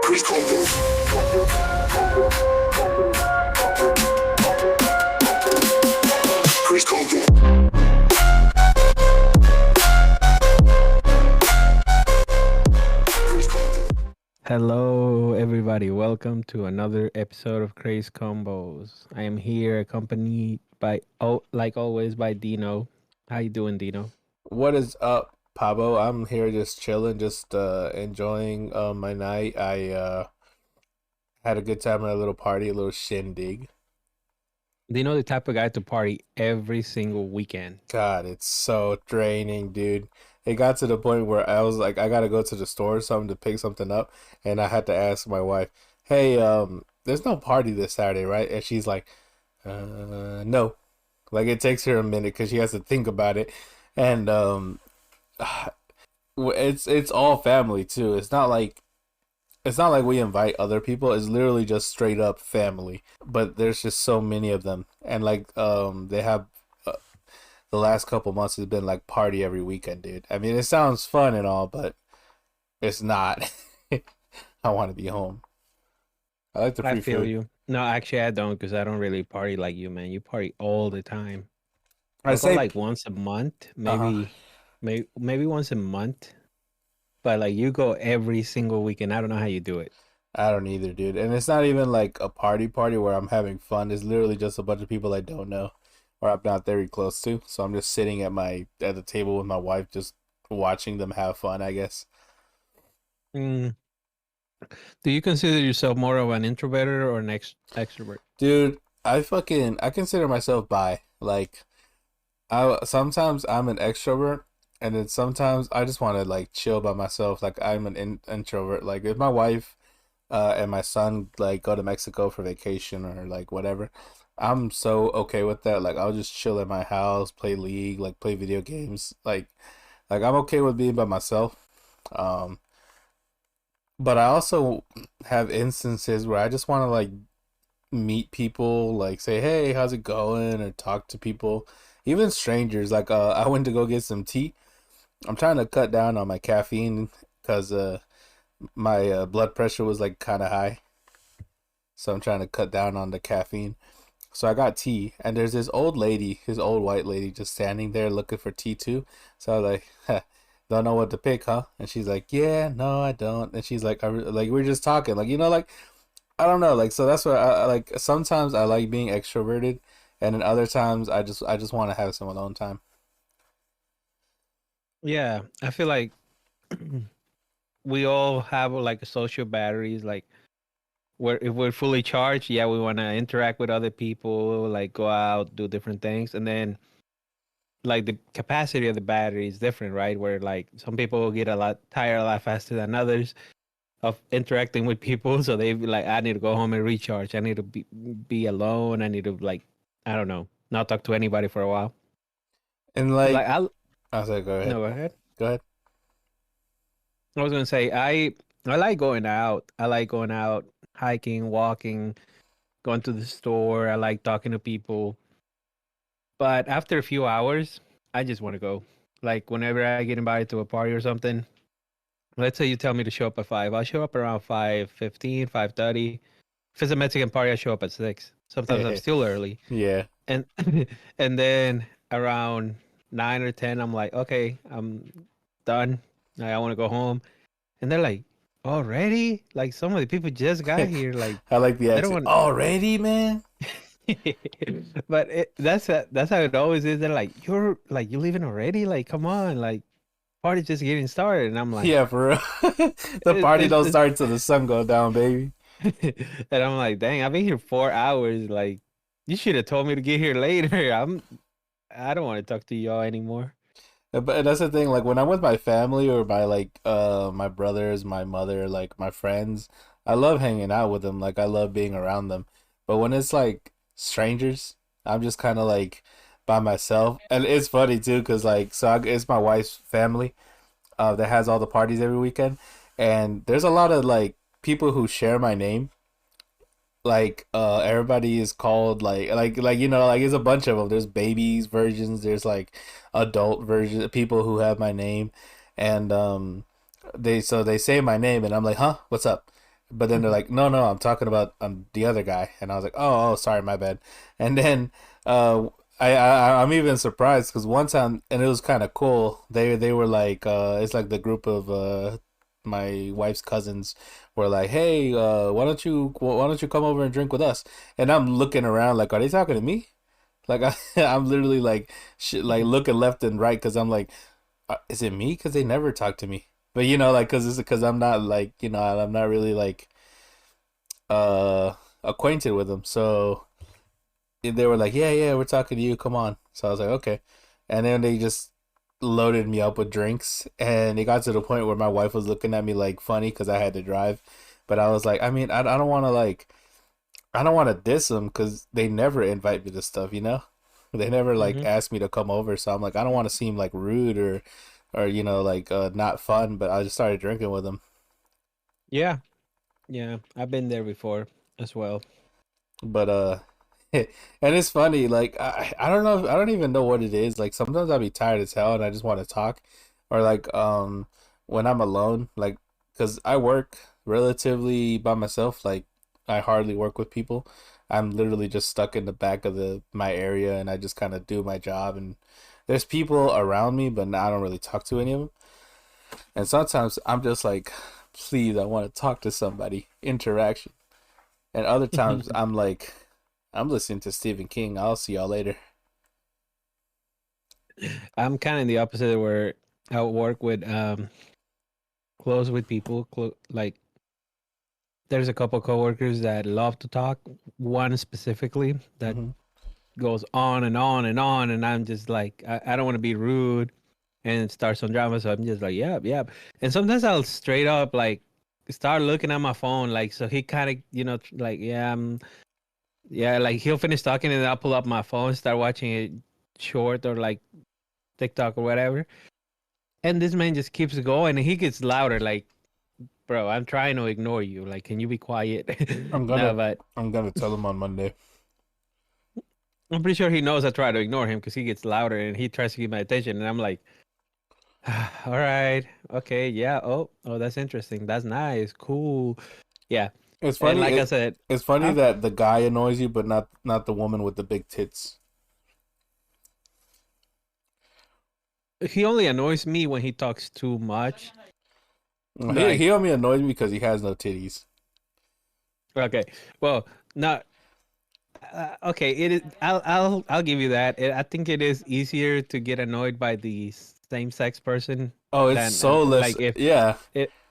Chris Combo. Chris Combo. Hello, everybody. Welcome to another episode of Craze Combos. I am here accompanied by, like always, by Dino. How you doing, Dino? What is up, Pavo? I'm here just chilling, just enjoying my night. I had a good time at a little party, a little shindig. Dino, the type of guy to party every single weekend. God, it's so draining, dude. It got to the point where I was like, I gotta go to the store or something to pick something up, and I had to ask my wife, "Hey, there's no party this Saturday, right?" And she's like, no." Like it takes her a minute because she has to think about it, and it's all family too. It's not like we invite other people. It's literally just straight up family. But there's just so many of them, and like they have uh, the last couple months has been like party every weekend, dude. I mean, it sounds fun and all, but it's not. I want to be home. I like the I free feel food. you. No, actually, I don't because I don't really party like you, man. You party all the time. I I'll go say, like once a month, uh huh. maybe once a month. But like you go every single weekend. I don't know how you do it. I don't either, dude. And it's not even like a party where I'm having fun. It's literally just a bunch of people I don't know or I'm not very close to. So I'm just sitting at the table with my wife, just watching them have fun, I guess. Mm. Do you consider yourself more of an introvert or an extrovert? Dude, I consider myself bi. Like I sometimes I'm an extrovert and then sometimes I just want to like chill by myself. Like I'm an introvert. Like if my wife and my son like go to Mexico for vacation or like whatever, I'm so okay with that. Like I'll just chill at my house, play League, like play video games. Like I'm okay with being by myself. Um, but I also have instances where I just want to like meet people, like say, "Hey, how's it going?" or talk to people, even strangers. Like I went to go get some tea. I'm trying to cut down on my caffeine because my blood pressure was like kind of high. So I'm trying to cut down on the caffeine. So I got tea, and there's this old lady, this old white lady, just standing there looking for tea too. So I was like, don't know what to pick, huh? And she's like, yeah, no, I don't. And she's like, like we're just talking, like like I don't know, like so that's what I like. Sometimes I like being extroverted, and then other times I just want to have some alone time. Yeah, I feel like we all have like social batteries. Like, if we're fully charged, yeah, we want to interact with other people, like go out, do different things, and then like the capacity of the battery is different, right? Where like some people get a lot tired a lot faster than others of interacting with people, so they be like, I need to go home and recharge. I need to be alone. I need to like, I don't know, not talk to anybody for a while. And Like like I was like, go ahead, no, go ahead. go ahead. I was gonna say I like going out. I like going out, hiking, walking, going to the store. I like talking to people. But after a few hours, I just want to go. Like whenever I get invited to a party or something, let's say you tell me to show up at 5, I'll show up around 5:15, 5:30. If it's a Mexican party, I show up at 6. Sometimes I'm still early. Yeah. And and then around 9 or 10, I'm like, okay, I'm done. I want to go home. And they're like, already? Like some of the people just got here. Like I like the they don't accent want. already, man. But that's how it always is. They're like, you're leaving already? Like, come on, like party's just getting started. And I'm like, Yeah, for real. The party don't it's start till the sun go down, baby. and I'm like, dang, I've been here 4 hours. Like, you should have told me to get here later. I don't want to talk to y'all anymore. But that's the thing. Like when I'm with my family or my like my brothers, my mother, like my friends, I love hanging out with them. Like I love being around them. But when it's like strangers, I'm just kind of like by myself, and it's funny too, cause like it's my wife's family that has all the parties every weekend, and there's a lot of like people who share my name. Like everybody is called like like there's a bunch of them. There's babies versions, there's like adult versions, people who have my name, and they say my name and I'm like, huh, what's up? But then they're like, no, no, I'm talking about the other guy, and I was like, oh, sorry, my bad. And then uh, I'm even surprised because one time, and it was kind of cool. They were like, it's like the group of my wife's cousins were like, hey, why don't you come over and drink with us? And I'm looking around like, are they talking to me? Like I'm literally like like looking left and right because I'm like, is it me? Because they never talk to me. But like, because I'm not like, I'm not really like uh acquainted with them. So they were like, yeah, yeah, we're talking to you. Come on. So I was like, okay. And then they just loaded me up with drinks, and it got to the point where my wife was looking at me like funny because I had to drive. But I was like, I mean, I don't want to like, I don't want to diss them because they never invite me to stuff, you know? They never like Hmm. ask me to come over, so I'm like, I don't want to seem like rude or like not fun. But I just started drinking with them. Yeah, yeah, I've been there before as well. But and it's funny, like I don't know, I don't even know what it is. Like sometimes I'll be tired as hell and I just want to talk, or like when I'm alone, like because I work relatively by myself, like I hardly work with people. I'm literally just stuck in the back of the my area and I just kind of do my job, and there's people around me, but I don't really talk to any of them. And sometimes I'm just like, please, I want to talk to somebody, interaction. And other times I'm like, I'm listening to Stephen King. I'll see y'all later. I'm kind of the opposite where I work with close with people. Like there's a couple coworkers that love to talk. One specifically that Hmm. goes on and on and on, and I'm just like, I don't want to be rude and start some drama, so I'm just like, yep, yep. And sometimes I'll straight up like start looking at my phone, like so he kind of like yeah, like he'll finish talking and I'll pull up my phone, start watching it short or like TikTok or whatever. And this man just keeps going and he gets louder, like, bro, I'm trying to ignore you. Like, can you be quiet? I'm No, gonna but I'm gonna tell him on Monday. I'm pretty sure he knows I try to ignore him because he gets louder and he tries to get my attention. And I'm like, all right, okay, yeah. Oh, that's interesting. That's nice. Cool. Yeah. It's And funny. like I said, It's funny huh? that the guy annoys you, but not the woman with the big tits. He only annoys me when he talks too much. He Like, only annoys me because he has no titties. okay, well, not okay. It is. I'll give you that. I think it is easier to get annoyed by the same sex person Oh, it's than so less. like Yeah,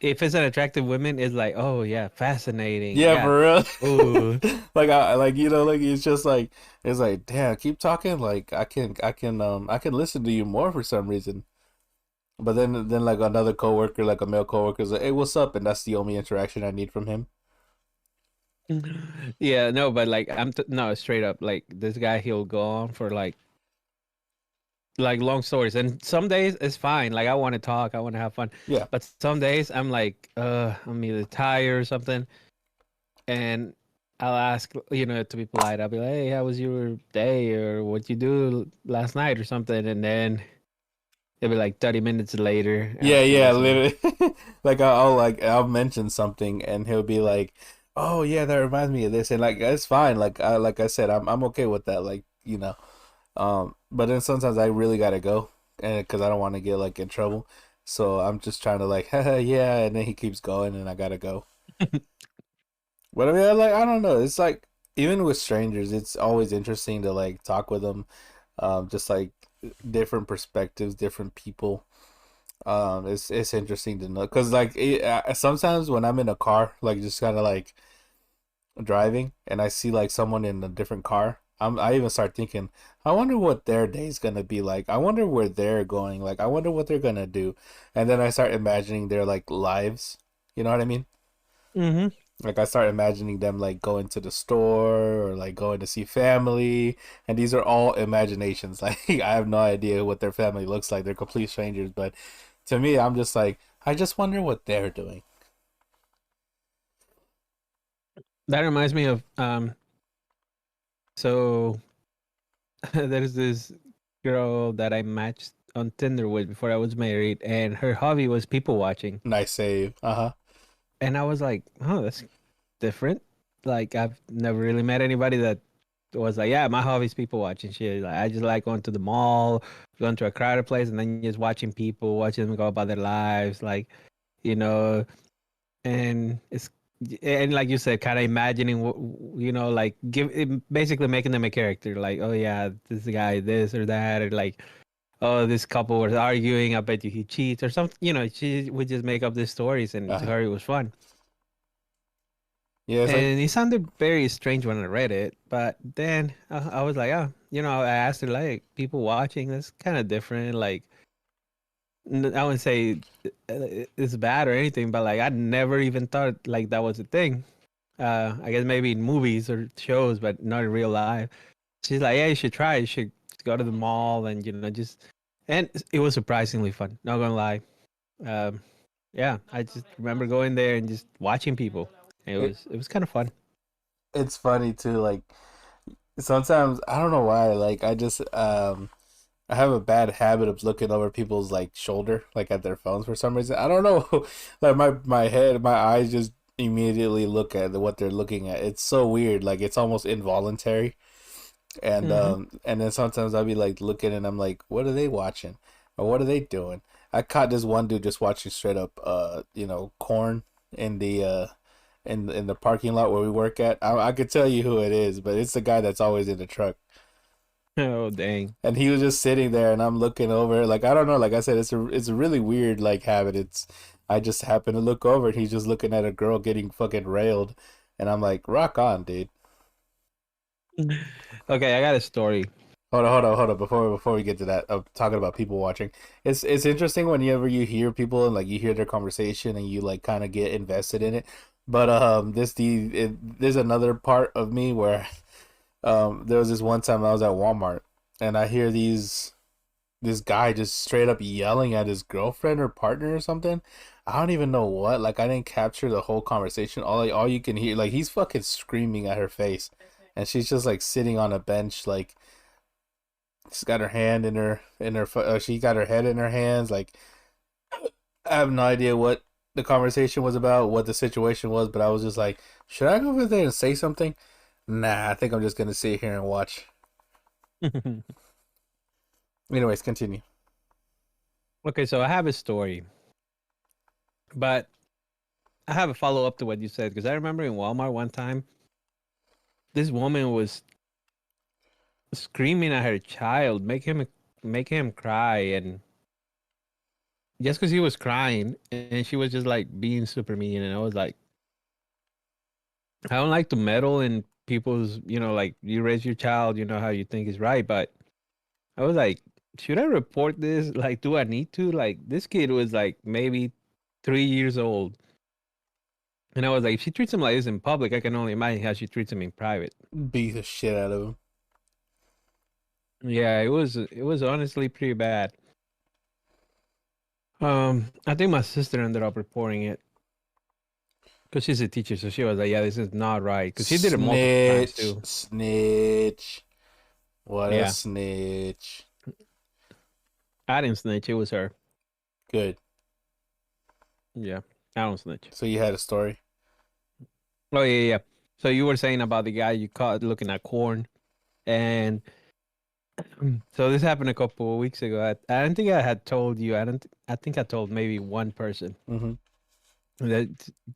if it's an attractive woman, it's like, oh yeah, fascinating. yeah, Yeah. for real. Ooh. Like I like like it's just like it's like damn, keep talking. Like I can listen to you more for some reason. But then like another coworker, like a male coworker, is like, hey, what's up? And that's the only interaction I need from him. Yeah, no, but like no, straight up, like this guy, he'll go on for like long stories, and some days it's fine. Like I want to talk, I want to have fun, Yeah. but some days I'm like, I'm either tired or something, and I'll ask, to be polite. I'll be like, hey, how was your day, or what you do last night, or something, and then it'll be like 30 minutes later. I'm Yeah, still yeah, listening. literally. Like I'll mention something and he'll be like, "Oh yeah, that reminds me of this," and like it's fine. Like I said, I'm okay with that. Like but then sometimes I really gotta go, and because I don't want to get like in trouble, so I'm just trying to like, haha, yeah, and then he keeps going, and I gotta go. But I mean, I don't know. It's like even with strangers, it's always interesting to like talk with them, just like different perspectives, different people. It's interesting to know because like sometimes when I'm in a car, like just kind of like driving, and I see like someone in a different car, I even start thinking, I wonder what their day's gonna be like. I wonder where they're going. Like I wonder what they're gonna do, and then I start imagining their like lives. You know what I mean? Mm-hmm. Like I start imagining them like going to the store or like going to see family, and these are all imaginations. Like I have no idea what their family looks like. They're complete strangers, but to me, I'm just like, I just wonder what they're doing. That reminds me of so there's this girl that I matched on Tinder with before I was married, and her hobby was people watching. Nice save. Uh huh. and I was like, oh, that's different. Like I've never really met anybody that was like, yeah, my hobby is people watching shit. Like I just like going to the mall, going to a crowded place, and then just watching people, watching them go about their lives, like you know, and it's and like you said, kind of imagining what like basically making them a character. Like, oh yeah, this guy, this or that, or like, oh, this couple was arguing. I bet you he cheats or something. She would just make up these stories, and to Uh, her it was fun. yeah, it's like And it sounded very strange when I read it, but then I was like, oh, I asked her like, people watching this kind of different. Like, I wouldn't say it's bad or anything, but like I never even thought like that was a thing. I guess maybe in movies or shows, but not in real life. She's like, yeah, you should try. You should go to the mall and just. And it was surprisingly fun. Not gonna lie. Um, yeah, I just remember going there and just watching people. it, It was kind of fun. it's funny too. Like sometimes I don't know why. Like I have a bad habit of looking over people's like shoulder, like at their phones for some reason. I don't know. Like my eyes just immediately look at what they're looking at. It's so weird. Like it's almost involuntary. Hmm. And then sometimes I'll be like looking and I'm like, what are they watching? Or what are they doing? I caught this one dude just watching straight up corn in the in the parking lot where we work at. I could tell you who it is, but it's the guy that's always in the truck. Oh dang. And he was just sitting there and I'm looking over like I don't know, like I said, it's a really weird like habit. It's I just happen to look over and he's just looking at a girl getting fucking railed and I'm like, rock on, dude. Okay, I got a story. Hold on. Before we get to that, of talking about people watching, it's interesting whenever you hear people and like you hear their conversation and you like kind of get invested in it. But there's another part of me where there was this one time I was at Walmart and I hear this guy just straight up yelling at his girlfriend or partner or something. I don't even know what. Like I didn't capture the whole conversation. All you can hear like he's fucking screaming at her face, and she's just like sitting on a bench like she's got her hand she got her head in her hands. Like I have no idea what the conversation was about, what the situation was, but I was just like, should I go over there and say something? Nah, I think I'm just gonna sit here and watch. Anyways, continue. Okay, so I have a story, but I have a follow up to what you said because I remember in Walmart one time, this woman was screaming at her child, making him cry, and just because he was crying, and she was just like being super mean, and I was like, I don't like to meddle in people's, like you raise your child, you know how you think is right, but I was like, should I report this? Like, do I need to? Like, this kid was like maybe 3 years old. And I was like, if she treats him like this in public, I can only imagine how she treats him in private. Beat the shit out of him. Yeah, it was honestly pretty bad. I think my sister ended up reporting it because she's a teacher, so she was like, yeah, this is not right. Because she did it multiple times Snitch, too. snitch. What a Yeah, snitch. I didn't snitch. It was her. Good. Yeah, I don't snitch. So you had a story. Oh yeah, yeah. So you were saying about the guy you caught looking at corn, and so this happened a couple of weeks ago. I don't think I had told you. I don't. I think I told maybe one person. Mm-hmm. That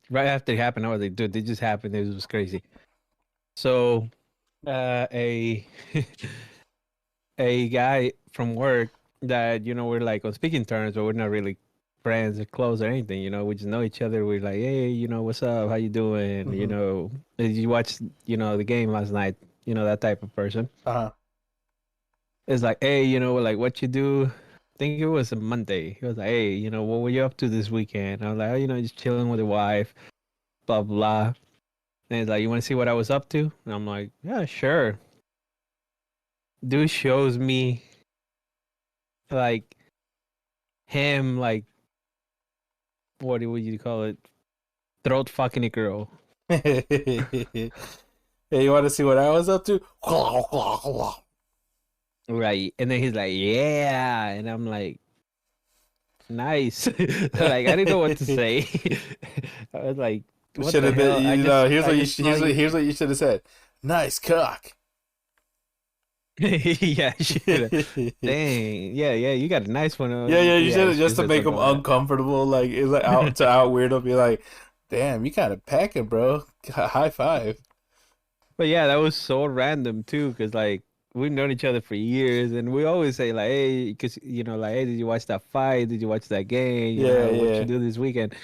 right after it happened, I was like, dude, it just happened. This was crazy. So, a a guy from work that we're like on speaking terms, but we're not really friends or close or anything. We just know each other. We're like, hey, what's up? How you doing? Mm-hmm. Did you watch the game last night? That type of person. Uh-huh. It's like, hey, like what you do. I think it was a Monday. He was like, hey, what were you up to this weekend? I was like, oh, just chilling with the wife, blah blah. And he's like, you want to see what I was up to? And I'm like, yeah, sure. Dude shows me like him like what would you call it? Throat fucking a girl. Hey, you want to see what I was up to? Right. And then he's like, yeah. And I'm like, nice. Like I didn't know what to say. I was like, what Should the have been, hell? you know. I just saw you. Here's what you should have said. Nice cock. Yeah, she could have. Yeah, Dang. Yeah, yeah, you got a nice one. yeah. You should Yeah, have, she just to said make him something like uncomfortable. Like it's like out to out weirdo. Be like, damn, you kind of packing, bro. High five. But yeah, that was so random too, because like we've known each other for years, and we always say like, hey, because like, hey, did you watch that fight? Did you watch that game? Yeah, What you yeah. do this weekend?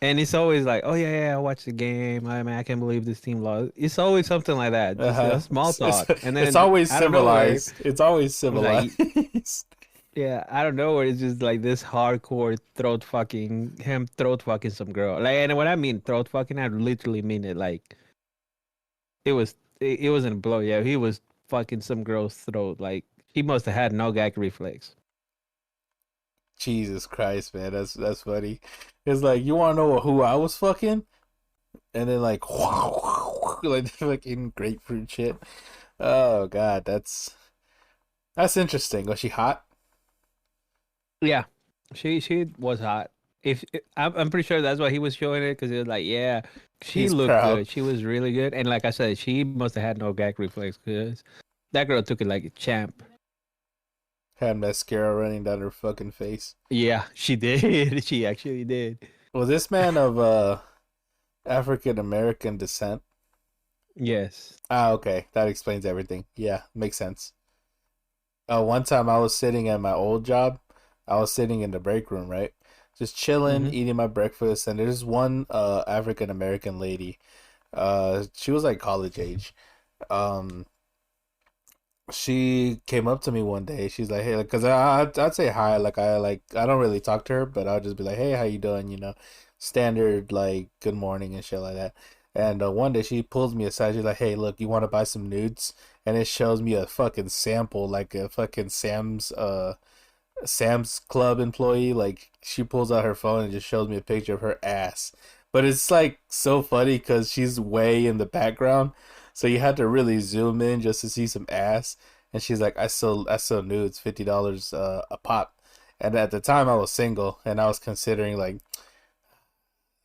And it's always like, oh yeah, yeah, I watched the game. I mean, I can't believe this team lost. It's always something like that, just a Uh-huh. small talk, and It's then always out of nowhere, civilized. It's always it's like, civilized. yeah, out of nowhere, it's just like this hardcore throat fucking some girl. Like, and when I mean throat fucking, I literally mean it. Like, it wasn't a blow. Yeah, he was fucking some girl's throat. Like, he must have had no gag reflex. Jesus Christ, man, that's funny. It's like you want to know who I was fucking, and then like, like fucking grapefruit shit. Oh God, that's interesting. Was she hot? Yeah, she was hot. If I'm pretty sure that's why he was showing it because it was like, yeah, she He's looked proud. good. She was really good, and like I said, she must have had no gag reflex because that girl took it like a champ. Had mascara running down her fucking face. Yeah, she did. She actually did. Was this man of African American descent? Yes. Ah, okay, that explains everything. Yeah, makes sense. One time I was sitting at my old job. I was sitting in the break room, right? Just chilling, Hmm. eating my breakfast, and there's one African American lady. She was like college age. Um, she came up to me one day. She's like, "Hey," like, cause I'd say hi. I don't really talk to her, but I'll just be like, "Hey, how you doing?" You know, standard like good morning and shit like that. And one day she pulls me aside. She's like, "Hey, look, you want to buy some nudes?" And it shows me a fucking sample, like a fucking Sam's Club employee. Like she pulls out her phone and just shows me a picture of her ass. But it's like so funny because she's way in the background, so you had to really zoom in just to see some ass. And she's like, I sell nudes, $50 a pop." And at the time I was single and I was considering like,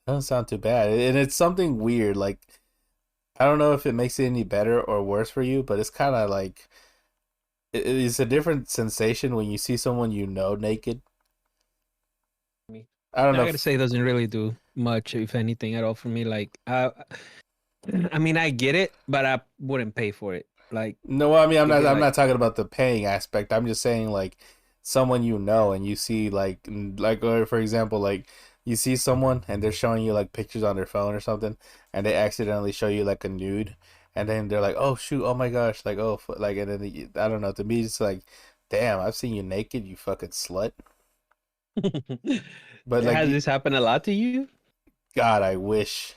doesn't sound too bad. And it's something weird. Like I don't know if it makes it any better or worse for you, but it's kind of like it's a different sensation when you see someone you know naked. Me. I don't know I gotta if say, it doesn't really do much, if anything, at all for me. Like, I mean, I get it, but I wouldn't pay for it. Like, no, I mean, it'd be I'm like, not talking about the paying aspect. I'm just saying like someone you know and you see like or for example like you see someone and they're showing you like pictures on their phone or something and they accidentally show you like a nude and then they're like, "Oh shoot, oh my gosh," like like and then I don't know, to me it's like, "Damn, I've seen you naked, you fucking slut." But like has this happened a lot to you? God, I wish.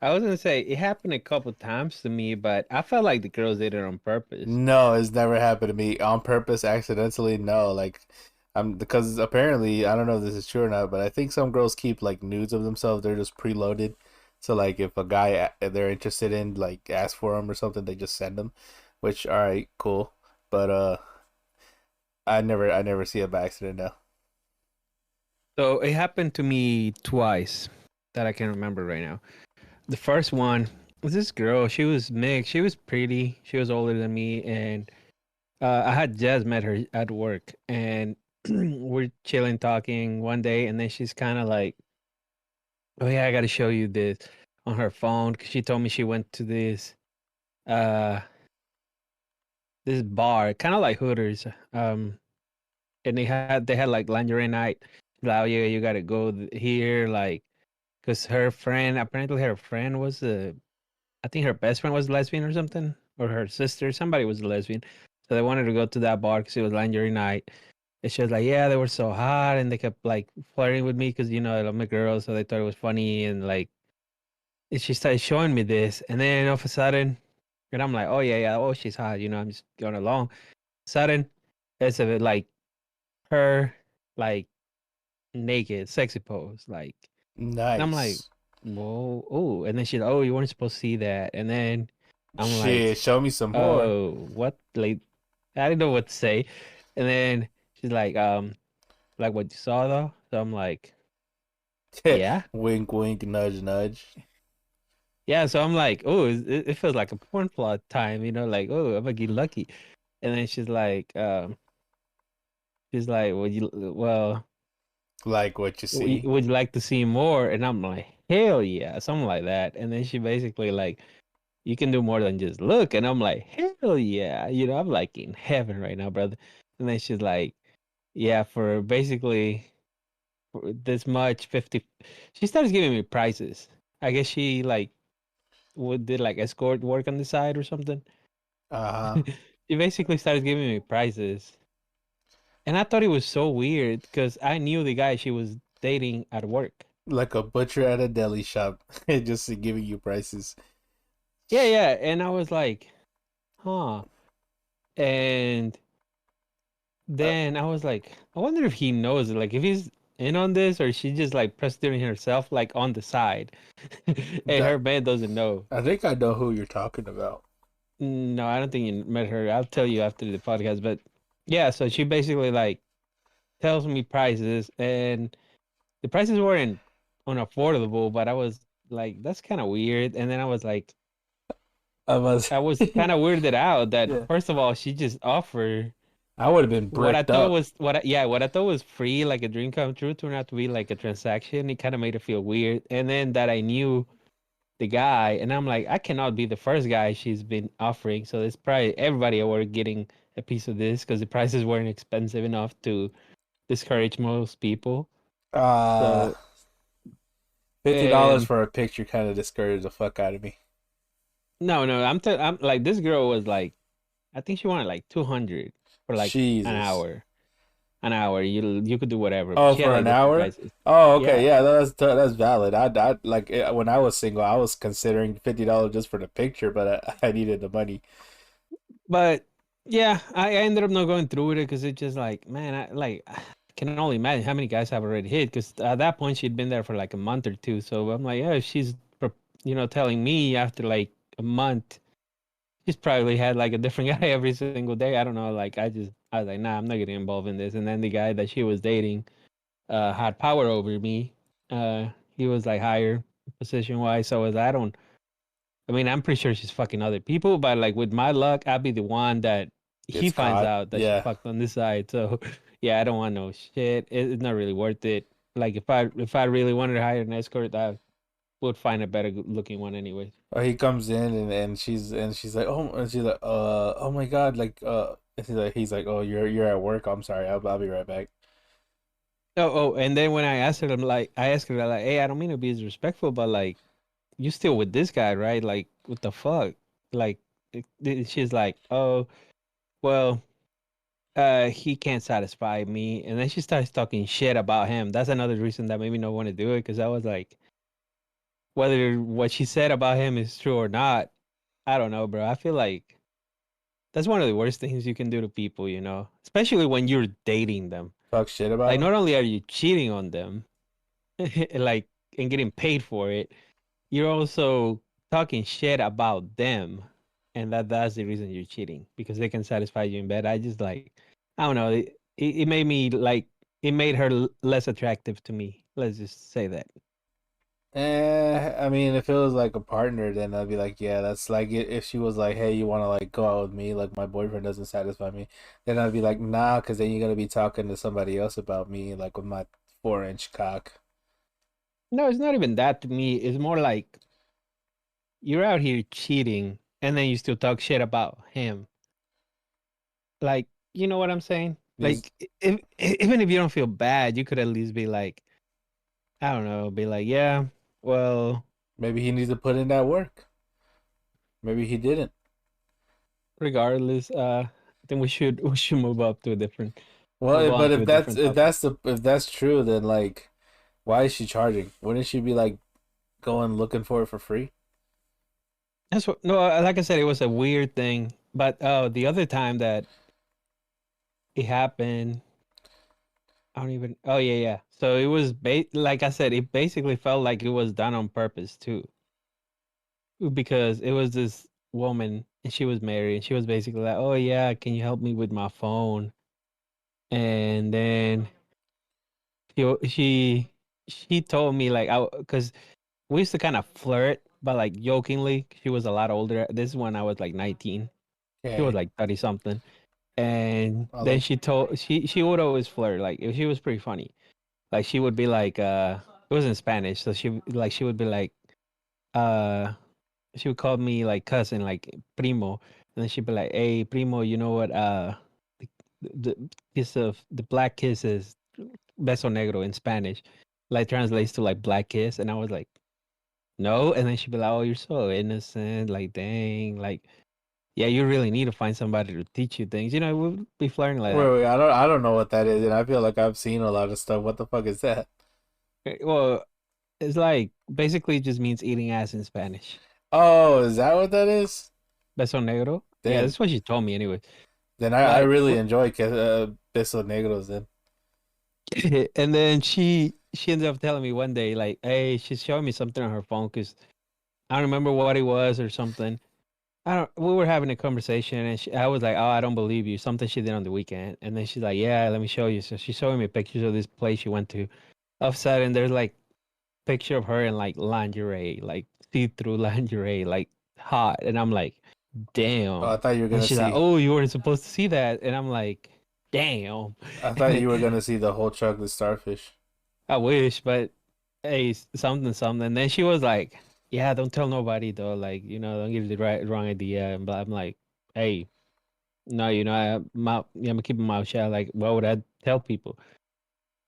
I was gonna say it happened a couple times to me, but I felt like the girls did it on purpose. No, it's never happened to me on purpose, accidentally. No, like I'm because apparently I don't know if this is true or not, but I think some girls keep like nudes of themselves. They're just preloaded. So like if a guy they're interested in like ask for them or something, they just send them. Which all right, cool. But I never see it by accident now. So it happened to me twice that I can remember right now. The first one was this girl. She was mixed. She was pretty. She was older than me, and I had just met her at work, and we're chilling, talking one day, and then she's kind of like, "Oh yeah, I got to show you this," on her phone. 'Cause she told me she went to uh this bar, kind of like Hooters, and they had like lingerie night. Like, oh yeah, you got to go here, like, because her friend, apparently her friend was I think her best friend was lesbian or something, or her sister, somebody was a lesbian. So they wanted to go to that bar because it was lingerie night. And she was like, yeah, they were so hot, and they kept like flirting with me because I'm a girl, so they thought it was funny, and like, and she started showing me this, and then all of a sudden, and I'm like, oh yeah, yeah, oh she's hot, I'm just going along. Sudden, it's a bit like her, like naked, sexy pose, like, and I'm like, Nice. whoa, oh, and then she's like, oh, you weren't supposed to see that, and then I'm like, Shit, show me some more. oh, what? Like, I didn't know what to say. And then she's like, like what you saw though. So I'm like, yeah, Wink, wink, nudge, nudge. yeah. So I'm like, oh, it feels like a porn plot time, like, oh, I'm gonna get lucky. And then she's like, Like what you see. would you like to see more? And I'm like, hell yeah, something like that. And then she basically like, you can do more than just look. And I'm like, hell yeah, I'm like in heaven right now, brother. And then she's like, yeah, for basically this much 50. She starts giving me prices. I guess she like did like escort work on the side or something. Uh-huh. She basically started giving me prices, and I thought it was so weird because I knew the guy she was dating at work. Like a butcher at a deli shop, just giving you prices. Yeah, yeah, and I was like, huh. And Uh, then I was like, I wonder if he knows it, like if he's in on this or she just like prostituting herself like on the side, and that, her man doesn't know. I think I know who you're talking about. No, I don't think you met her. I'll tell you after the podcast. But yeah, so she basically like tells me prices, and the prices weren't unaffordable, but I was like, that's kind of weird. And then I was like, I was, I was kind of weirded out that yeah. first of all, she just offered I would have been what I bricked thought up. was what I thought was free, like a dream come true, turned out to be like a transaction. It kind of made it feel weird. And then that I knew the guy, and I'm like, I cannot be the first guy she's been offering. So it's probably everybody at work getting a piece of this because the prices weren't expensive enough to discourage most people. Uh, So $50 and for a picture kind of discouraged the fuck out of me. no, no, I'm like this girl was like, I think she wanted like 200 for like an Jesus. hour. An hour, you could do whatever, but Oh, she had for like an different hour? prices. Oh, okay. Yeah, Yeah, that's valid. I like when I was single, I was considering $50 just for the picture, but I needed the money. but yeah, I ended up not going through with it because it just like, man, I can only imagine how many guys have already hit because at that point she'd been there for like a month or two. So I'm like, yeah, if she's telling me after like a month, she's probably had like a different guy every single day. I don't know. Like I was like, nah, I'm not getting involved in this. And then the guy that she was dating had power over me. He was like higher position wise. So I don't. I mean, I'm pretty sure she's fucking other people, but like with my luck, I'll be the one that he Gets finds caught. out that she Yeah. fucked on this side. So yeah, I don't want no shit. It's not really worth it. Like if I really wanted to hire an escort, I would find a better looking one anyway. Or he comes in and she's like, oh, and she's like, oh my God, like, and he's like, oh, you're at work. I'm sorry. I'll be right back. Oh, and then when I asked her, I asked her like, hey, I don't mean to be disrespectful, but like, you still with this guy, right? Like, what the fuck? Like, she's like, oh, well, he can't satisfy me. And then she starts talking shit about him. That's another reason that made me not want to do it because I was like, whether what she said about him is true or not, I don't know, bro. I feel like that's one of the worst things you can do to people, especially when you're dating them. Talk shit about Like, him. not only are you cheating on them, like, and getting paid for it, you're also talking shit about them, and that's the reason you're cheating because they can satisfy you in bed. I just like, I don't know. It made me like it made her less attractive to me. Let's just say that. I mean, if it was like a partner, then I'd be like, yeah, that's like if she was like, hey, you want to like go out with me, like my boyfriend doesn't satisfy me, then I'd be like, nah, because then you're gonna be talking to somebody else about me, like with my 4-inch cock. No, it's not even that to me. It's more like you're out here cheating, and then you still talk shit about him. Like, you know what I'm saying? These Like, even if you don't feel bad, you could at least be like, I don't know, be like, yeah, well, maybe he needs to put in that work. Maybe he didn't. regardless, I think we should move Well, on but to if a that's different if topic. that's the if that's true, then like, why is she charging? Wouldn't she be like going looking for it for free? That's what no, like I said, it was a weird thing. But the other time that it happened, I don't even. Oh yeah, yeah. So it was like I said, it basically felt like it was done on purpose too, because it was this woman and she was married and she was basically like, "Oh yeah, can you help me with my phone?" And then She told me like I because we used to kind of flirt, but like jokingly. She was a lot older. This is when I was like 19. She was Okay. like 30 something. And I then like. she would always flirt. Like she was pretty funny. Like she would be like it was in Spanish, so she would be like uh she would call me like cousin, like primo, and then she'd be like, "Hey, primo, you know what? The kiss of the black kiss is beso negro in Spanish, like translates to like black kiss." And I was like, "No," and then she'd be like, "Oh, you're so innocent, like dang, like yeah, you really need to find somebody to teach you things." You know, we'd be flirting like Wait, that. wait, I don't know what that is, and I feel like I've seen a lot of stuff. What the fuck is that? Well, it's like basically just means eating ass in Spanish. Oh, is that what that is? Beso negro. Yeah, Then that's what she told me anyway. then I But really enjoy Beso Negros then. and then she ended up telling me one day like, hey, she's showing me something on her phone because I don't remember what it was or something. I don't. We were having a conversation and I was like, oh, I don't believe you. Something she did on the weekend, and then she's like, yeah, let me show you. So she's showing me pictures of this place she went to. All of a sudden, there's like picture of her in like lingerie, like see-through lingerie, like hot, and I'm like, Oh, damn. I thought you were And gonna she's like, see. oh, you weren't supposed to see that, and I'm like, damn. I thought you were gonna see the whole chocolate starfish. I wish, but hey, something, something. And then she was like, "Yeah, don't tell nobody though. Like, don't give the wrong idea." And but I'm like, "Hey, no, I'm keeping my mouth shut. Like, why would I tell people?"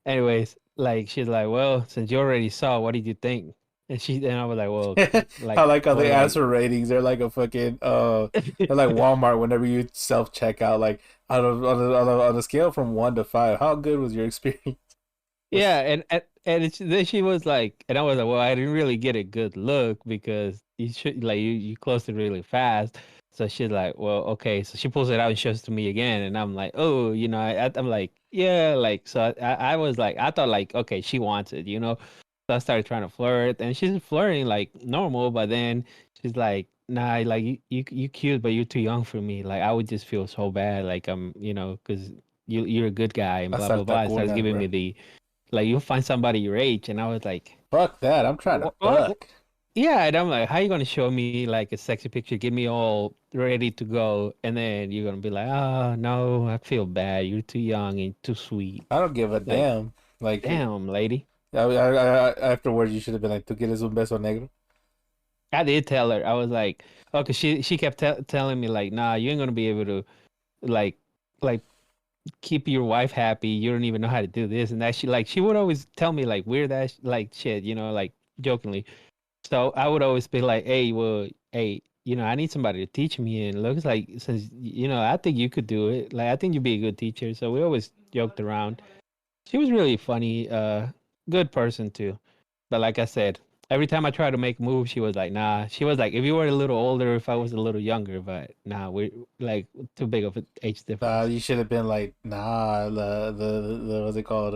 Anyways, like she's like, "Well, since you already saw, what did you think?" And I was like, "Well, I like, like how well, they ask like." for ratings. They're like a fucking they're like Walmart whenever you self checkout. Like out of on a scale from 1 to 5, how good was your experience? Yeah, then she was like, and I was like, well, I didn't really get a good look because you closed it really fast. So she's like, well, okay. So she pulls it out and shows it to me again, and I'm like, oh, I'm like, yeah, like so I was like, I thought like, okay, she wants it. So I started trying to flirt, and she's flirting like normal, but then she's like, nah, like you cute, but you're too young for me. Like I would just feel so bad, like because you're a good guy and blah Hasta blah el blah. And starts tacunan, giving bro. me the like you'll find somebody your age, and I was like, Fuck that. I'm trying to what? fuck. Yeah, and I'm like, how you gonna show me like a sexy picture, get me all ready to go, and then you're gonna be like, oh no, I feel bad. You're too young and too sweet. I don't give a Like, damn. Like damn, lady. afterwards, you should have been like, "Tu quieres un beso negro?" I did tell her. I was like, oh, cause she kept telling me like, nah, you ain't gonna be able to like like keep your wife happy. You don't even know how to do this and that. She would always tell me like weird ass like shit, like jokingly. So I would always be like, hey, well, hey, I need somebody to teach me. And it looks like since I think you could do it. Like I think you'd be a good teacher. So we always joked around. She was really funny, good person too. But like I said, every time I tried to make moves, she was like, nah. She was like, if you were a little older, if I was a little younger, but nah, we're like too big of an age difference. You should have been like, "Nah, the what's it called?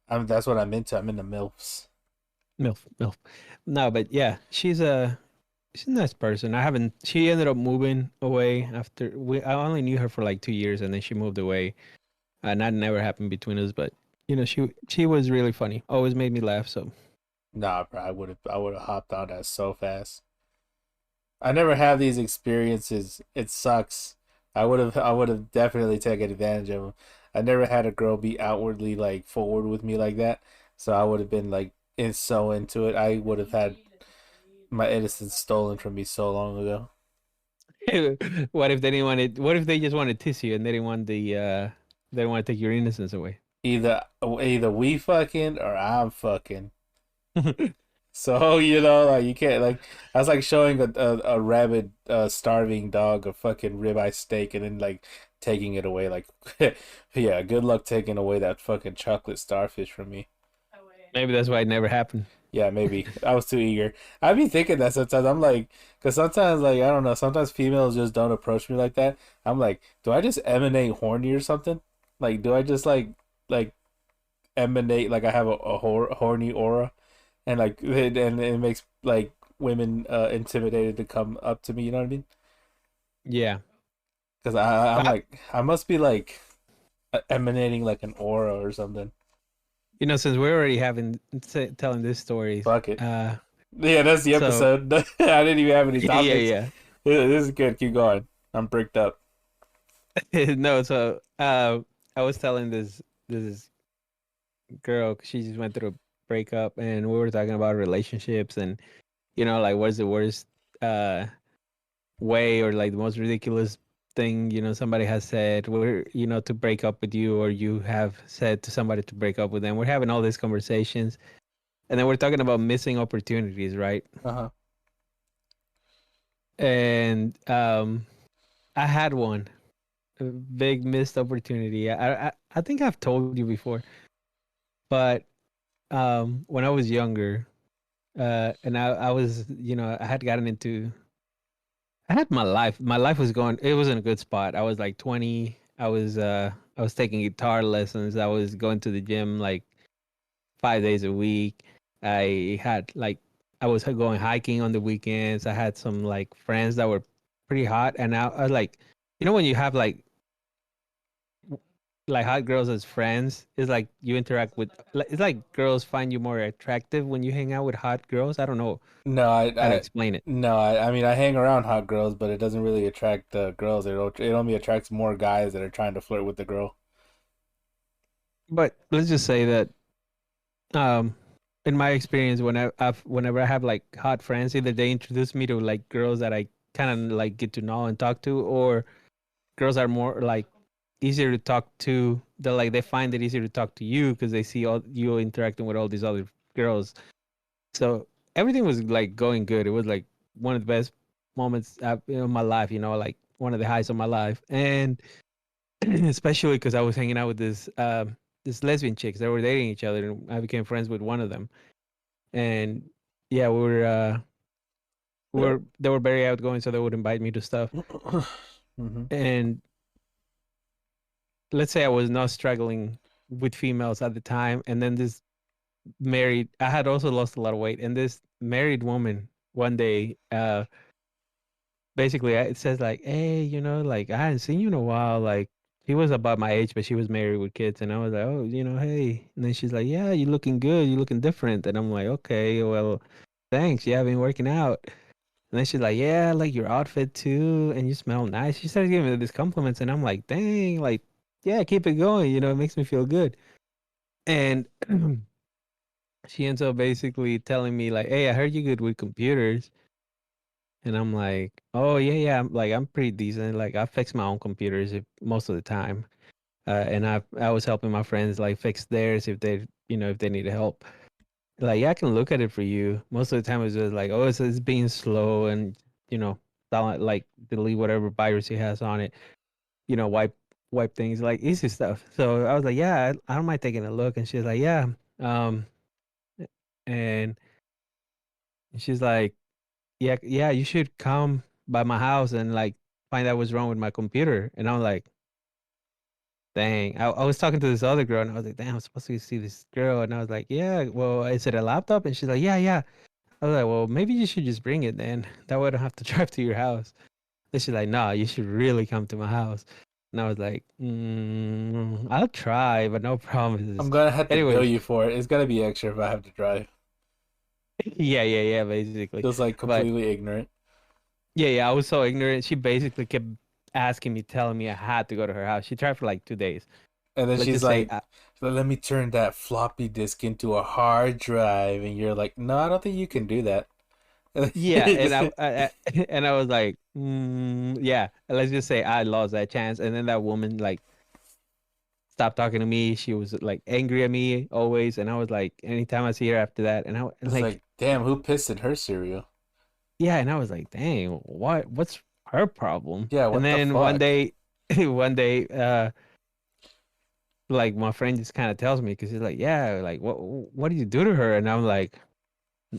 That's what I'm into. I'm into milfs." Milf, milf. No, but yeah, she's a nice person. I haven't. She ended up moving away after we. I only knew her for like 2 years, and then she moved away. And that never happened between us. But she was really funny. Always made me laugh. So Nah, bro, I would have hopped on that so fast. I never have these experiences. It sucks. I would have definitely taken advantage of them. I never had a girl be outwardly like forward with me like that, so I would have been like so into it. I would have had my innocence stolen from me so long ago. what if they didn't want it? What if they just wanted to kiss you and they didn't want they didn't want to take your innocence away? Either we fucking or I'm fucking. So like you can't like that's like showing a rabid starving dog a fucking ribeye steak and then like taking it away like yeah, good luck taking away that fucking chocolate starfish from me. Maybe that's why it never happened. Yeah, maybe I was too eager. I be thinking that sometimes. I'm like, because sometimes like I don't know. Sometimes females just don't approach me like that. I'm like, do I just emanate horny or something? Like, do I just like emanate like I have a horny aura? And like and it makes like women intimidated to come up to me. You know what I mean? Yeah. Because I'm But like I must be like emanating like an aura or something. Since we're already having telling these stories, Fuck it. Yeah, that's the so episode. I didn't even have any yeah, topics. yeah. This is good. Keep going. I'm bricked up. No, so I was telling this girl 'cause she just went through a breakup, and we were talking about relationships, and like what's the worst uh way or like the most ridiculous thing somebody has said where to break up with you, or you have said to somebody to break up with them. We're having all these conversations, and then we're talking about missing opportunities, right? Uh-huh. And I had one, a big missed opportunity. I think I've told you before, but when I was younger, and I was, I had gotten into, I had my life. My life was going. It was in a good spot. I was like 20. I was taking guitar lessons. I was going to the gym like 5 days a week. I had like I was going hiking on the weekends. I had some like friends that were pretty hot, and I was like, when you have like hot girls as friends, it's like you interact with. It's like girls find you more attractive when you hang out with hot girls. I don't know No, how to explain it. I mean, I hang around hot girls, but it doesn't really attract girls. It only attracts more guys that are trying to flirt with the girl. But let's just say that um in my experience, whenever I have like hot friends, either they introduce me to like girls that I kind of like get to know and talk to, or girls are more like easier to talk to. They find it easier to talk to you because they see all you interacting with all these other girls. So everything was like going good. It was like one of the best moments in my life. Like one of the highs of my life, and especially because I was hanging out with this lesbian chicks that were dating each other, and I became friends with one of them. And yeah, they were very outgoing, so they would invite me to stuff. Hmm. And let's say I was not struggling with females at the time, and then this married, I had also lost a lot of weight, and this married woman one day, basically it says like, hey, like I hadn't seen you in a while, like. She was about my age, but she was married with kids, and I was like, "Oh, hey." And then she's like, "Yeah, you're looking good. You're looking different." And I'm like, "Okay, well, thanks. Yeah, I've been working out." And then she's like, "Yeah, I like your outfit too, and you smell nice." She started giving me these compliments, and I'm like, "Dang, like, yeah, keep it going. It makes me feel good." And she ends up basically telling me like, "Hey, I heard you good with computers." And I'm like, "Oh yeah, yeah. I'm pretty decent. Like I fix my own computers most of the time." And I was helping my friends like fix theirs if if they need help. Like, yeah, I can look at it for you. Most of the time, it's just like, oh, it's being slow, and you know, like delete whatever virus he has on it. Wipe things, like easy stuff. So I was like, yeah, I don't mind taking a look. And she's like, yeah, um, and she's like, yeah, yeah, you should come by my house and like find out what's wrong with my computer. And I'm like, dang, I was talking to this other girl, and I was like, damn, I'm supposed to see this girl. And I was like, yeah, well, is it a laptop? And she's like, yeah, yeah. I was like, well, maybe you should just bring it then. That way I don't have to drive to your house. And she's like, nah, you should really come to my house. And I was like, I'll try, but no I'm promises. gonna have to bill Anyways, you for it. It's gonna be extra if I have to drive. yeah, yeah, yeah, basically. Just like But completely ignorant. yeah, yeah, I was so ignorant. She basically kept asking me, telling me I had to go to her house. She tried for like 2 days. And then Let's she's just say, like, let me turn that floppy disk into a hard drive. And you're like, no, I don't think you can do that. yeah, and and I was like, yeah. Let's just say I lost that chance, and then that woman like stopped talking to me. She was like angry at me always, and I was like, anytime I see her after that, and I It's like, like, damn, who pissed in her cereal? yeah, and I was like, dang, what's her problem? Yeah, And what the then one fuck? day, one day, like my friend just kind of tells me because he's like, yeah, like what did you do to her? And I'm like,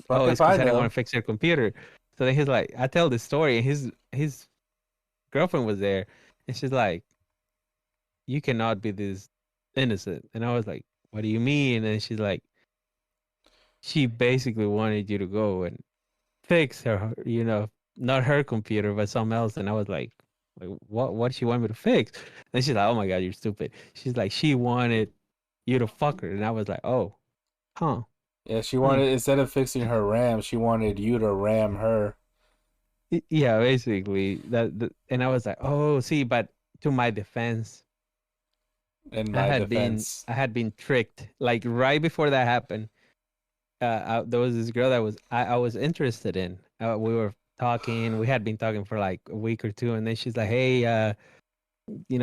Fuck oh, if it's I because I didn't want know. to fix her computer. So then he's like, I tell this story, and his girlfriend was there, and she's like, you cannot be this innocent. And I was like, what do you mean? And she's like, she basically wanted you to go and fix her, not her computer, but something else. And I was like, what does she want me to fix? And she's like, oh my God, you're stupid. She's like, she wanted you to fuck her. And I was like, oh, huh. Yeah, she Hmm. wanted, instead of fixing her ram, she wanted you to ram her. Yeah, basically and I was like, oh, see, but to my defense, In my defense. I had been tricked. Like right before that happened, there was this girl that I was interested in. We were talking. We had been talking for like a week or two, and then she's like, "Hey,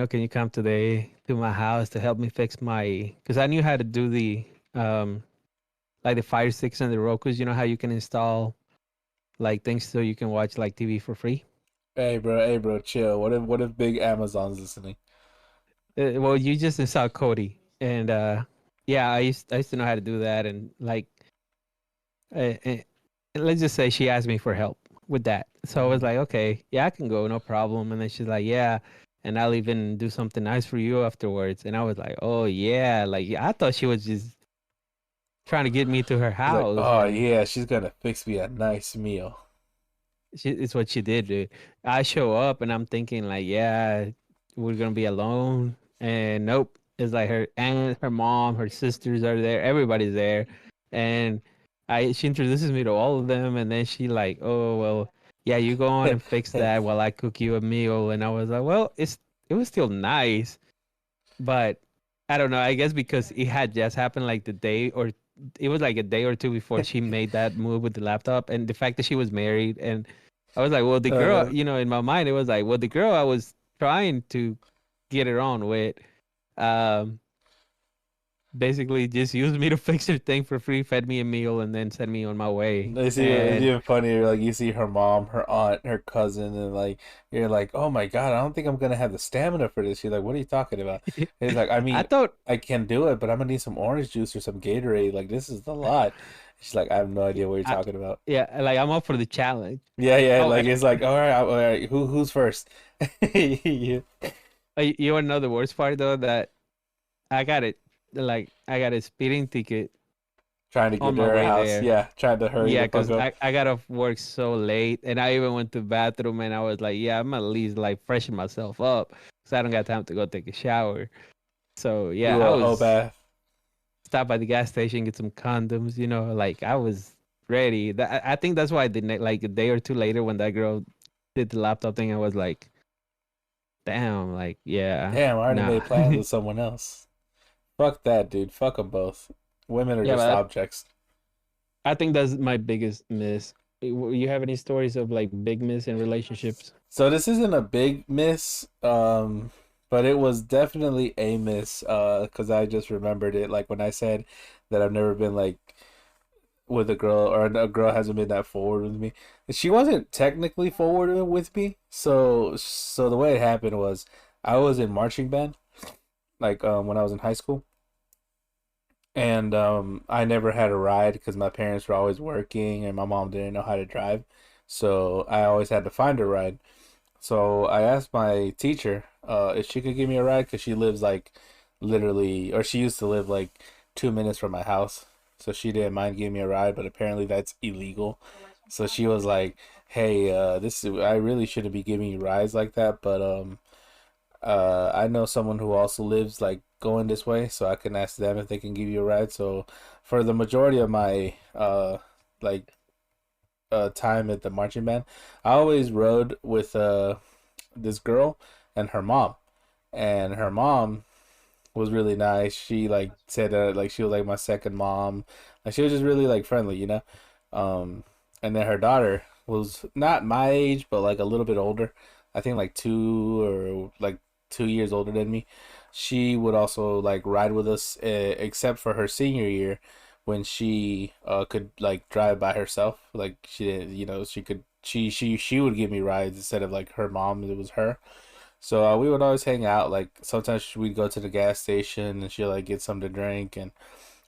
can you come today to my house to help me fix my?" Because I knew how to do the um, like the Fire Sticks and the Roku's. You know how you can install like things so you can watch like TV for free. Hey bro, chill. What if big Amazon's listening? Well, you just install Cody, and yeah, I used to know how to do that, and like and let's just say she asked me for help with that. So I was like, okay, yeah, I can go, no problem. And then she's like, yeah, and I'll even do something nice for you afterwards. And I was like, oh yeah, like I thought she was just trying to get me to her He's like, house, oh and yeah, she's gonna fix me a nice meal. it's what she did, dude. I show up and I'm thinking like, yeah, we're gonna be alone, and nope, it's like her aunt, her mom, her sisters are there, everybody's there, and she introduces me to all of them, and then she like, oh well, yeah, you go on and fix that while I cook you a meal, and I was like, well, it was still nice, but I don't know. I guess because it had just happened like the day or it was like a day or two before she made that move with the laptop, and the fact that she was married, and I was like, well, the girl, Uh, in my mind, it was like, well, the girl I was trying to get her on with, um, basically just used me to fix her thing for free, fed me a meal, and then sent me on my way. it's And even funnier. Like you see her mom, her aunt, her cousin, and like you're like, oh my god, I don't think I'm gonna have the stamina for this. She's like, what are you talking about? And he's like, I I mean, thought, I can do it, but I'm gonna need some orange juice or some Gatorade. Like this is a lot. She's like, I have no idea what you're I, talking about. yeah, like I'm up for the challenge. Yeah, yeah. Oh, Like and it's like, all right. Who's first? You you want to know the worst part though that I got it, like I got a speeding ticket trying to get on to my her way house. there. Yeah, trying to hurry Yeah, the fuck cause up. I got off work so late, and I even went to the bathroom, and I was like, yeah, I'm at least like freshen myself up, cause I don't got time to go take a shower. So yeah, Do I a whole was bath. stopped by the gas station, get some condoms, like I was ready. I think that's why like a day or two later when that girl did the laptop thing, I was like, damn, like yeah, Damn, I already nah, made plans with someone else. Fuck that, dude. Fuck them both. Women are yeah, just but objects. I think that's my biggest miss. You have any stories of like big miss in relationships? So this isn't a big miss, but it was definitely a miss, because I just remembered it. Like when I said that I've never been like with a girl, or a girl hasn't been that forward with me. She wasn't technically forward with me. So the way it happened was I was in marching band, like when I was in high school. And I never had a ride because my parents were always working and my mom didn't know how to drive. So I always had to find a ride. So I asked my teacher if she could give me a ride because she lives like literally, or she used to live like 2 minutes from my house. So she didn't mind giving me a ride, but apparently that's illegal. So she was like, "Hey, I really shouldn't be giving you rides like that, but I know someone who also lives like going this way, so I can ask them if they can give you a ride." So for the majority of my like time at the marching band, I always rode with this girl and her mom. And her mom was really nice. She like said like she was like my second mom. Like she was just really like friendly, you know. Um, and then her daughter was not my age, but like a little bit older. I think like 2 years older than me. She would also like ride with us, except for her senior year, when she could like drive by herself. Like she didn't, she could she would give me rides instead of like her mom. It was her. So we would always hang out. Like sometimes we'd go to the gas station and she'll like get something to drink, and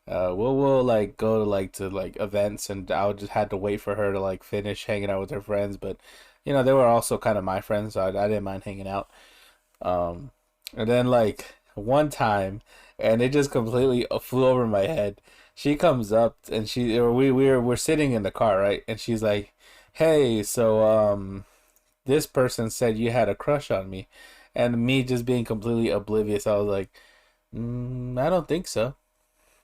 we'll like go to like events, and I would just had to wait for her to like finish hanging out with her friends. But they were also kind of my friends, so I didn't mind hanging out. Um, and then like one time, and it just completely flew over my head. She comes up and we're sitting in the car, right? And she's like, "Hey, so this person said you had a crush on me," and me just being completely oblivious, I was like, I don't think so.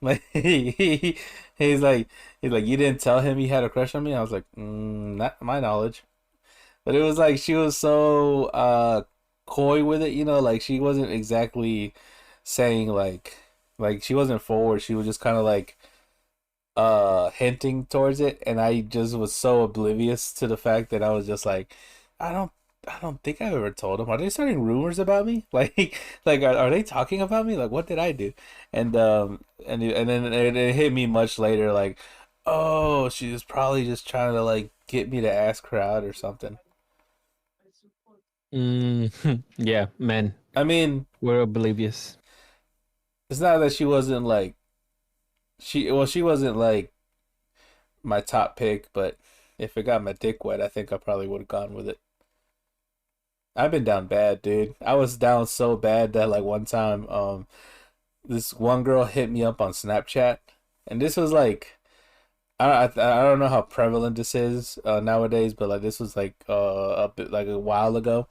Like he's like he's like you didn't tell him he had a crush on me. I was like, not to my knowledge. But it was like she was so coy with it, like she wasn't exactly saying like she wasn't forward. She was just kind of like hinting towards it, and I just was so oblivious to the fact that I was just like, I don't I don't think I've ever told them. Are they starting rumors about me? Like are they talking about me? Like what did I do? And then it hit me much later like, oh, she was probably just trying to like get me to ask her out or something. Yeah, men, I mean, we're oblivious. it's not that she wasn't like she wasn't like my top pick, but if it got my dick wet, I think I probably would have gone with it. I've been down bad, dude. I was down so bad that like one time, this one girl hit me up on Snapchat, and this was like I don't know how prevalent this is nowadays, but like this was like a bit like a while ago,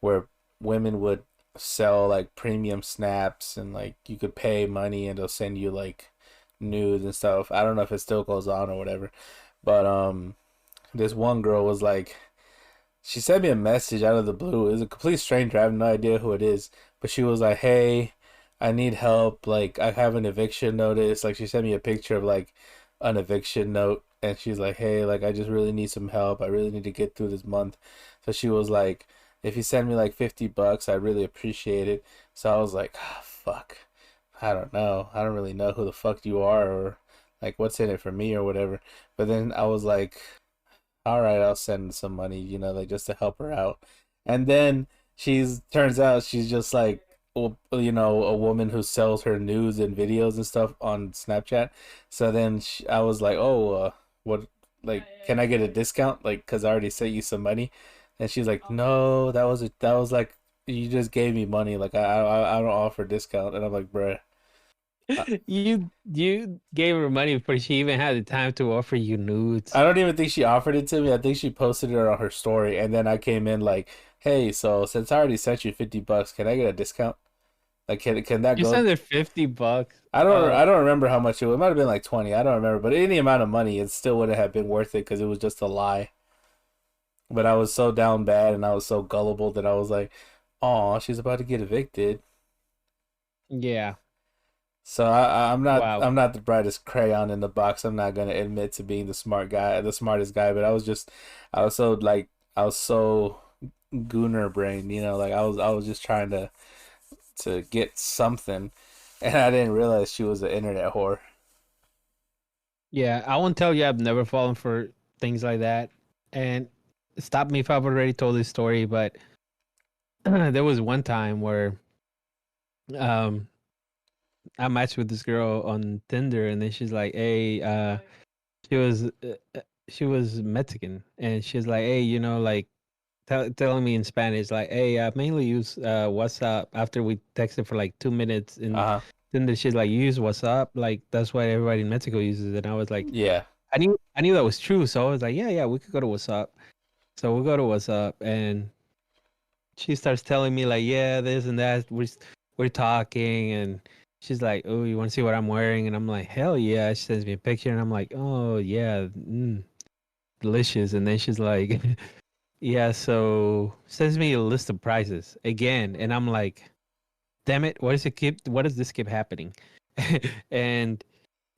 where women would sell like premium snaps and like you could pay money and they'll send you like nudes and stuff. I don't know if it still goes on or whatever, but this one girl was like she sent me a message out of the blue. It was a complete stranger. I have no idea who it is. But she was like, "Hey, I need help. Like, I have an eviction notice." Like, she sent me a picture of like an eviction note, and she's like, "Hey, like, I just really need some help. I really need to get through this month." So she was like, "If you send me like $50, I really appreciate it." So I was like, ah, "Fuck, I don't know. I don't really know who the fuck you are or like what's in it for me or whatever." But then I was like, all right, I'll send some money, like just to help her out. And then she's turns out she's just like a woman who sells her news and videos and stuff on Snapchat. So then I was like, "Oh, what like can I get a discount like cuz I already sent you some money?" And she's like, "No, that was like you just gave me money. Like I don't offer discount." And I'm like, "Bruh, You gave her money before she even had the time to offer you nudes. I don't even think she offered it to me. I think she posted it on her story, and then I came in like, "Hey, so since I already sent you $50, can I get a discount? Like, can that You go?" sent her $50. I don't remember how much it was. It might have been like 20. I don't remember, but any amount of money, it still would have been worth it because it was just a lie. But I was so down bad, and I was so gullible that I was like, "Oh, she's about to get evicted." Yeah. So Wow. I'm not the brightest crayon in the box. I'm not gonna admit to being the smartest guy. But I was so like I was so gooner brain, like I was just trying to get something, and I didn't realize she was an internet whore. Yeah, I won't tell you I've never fallen for things like that. And stop me if I've already told this story, but there was one time where um I matched with this girl on Tinder, and then she's like, "Hey, she was she was Mexican, and she's like, hey, like telling me in Spanish, like, hey, I mainly use WhatsApp after we texted for like 2 minutes, and Uh huh. then she's like, you use WhatsApp, like that's what everybody in Mexico uses, and I was like, Yeah. I knew that was true, so I was like, yeah, we could go to WhatsApp. So we go to WhatsApp, and she starts telling me like, yeah, this and that. We're talking, and she's like, oh, you want to see what I'm wearing? And I'm like, hell yeah. She sends me a picture, and I'm like, oh yeah, delicious. And then she's like, yeah, so sends me a list of prices again, and I'm like, damn it, what does this keep happening? And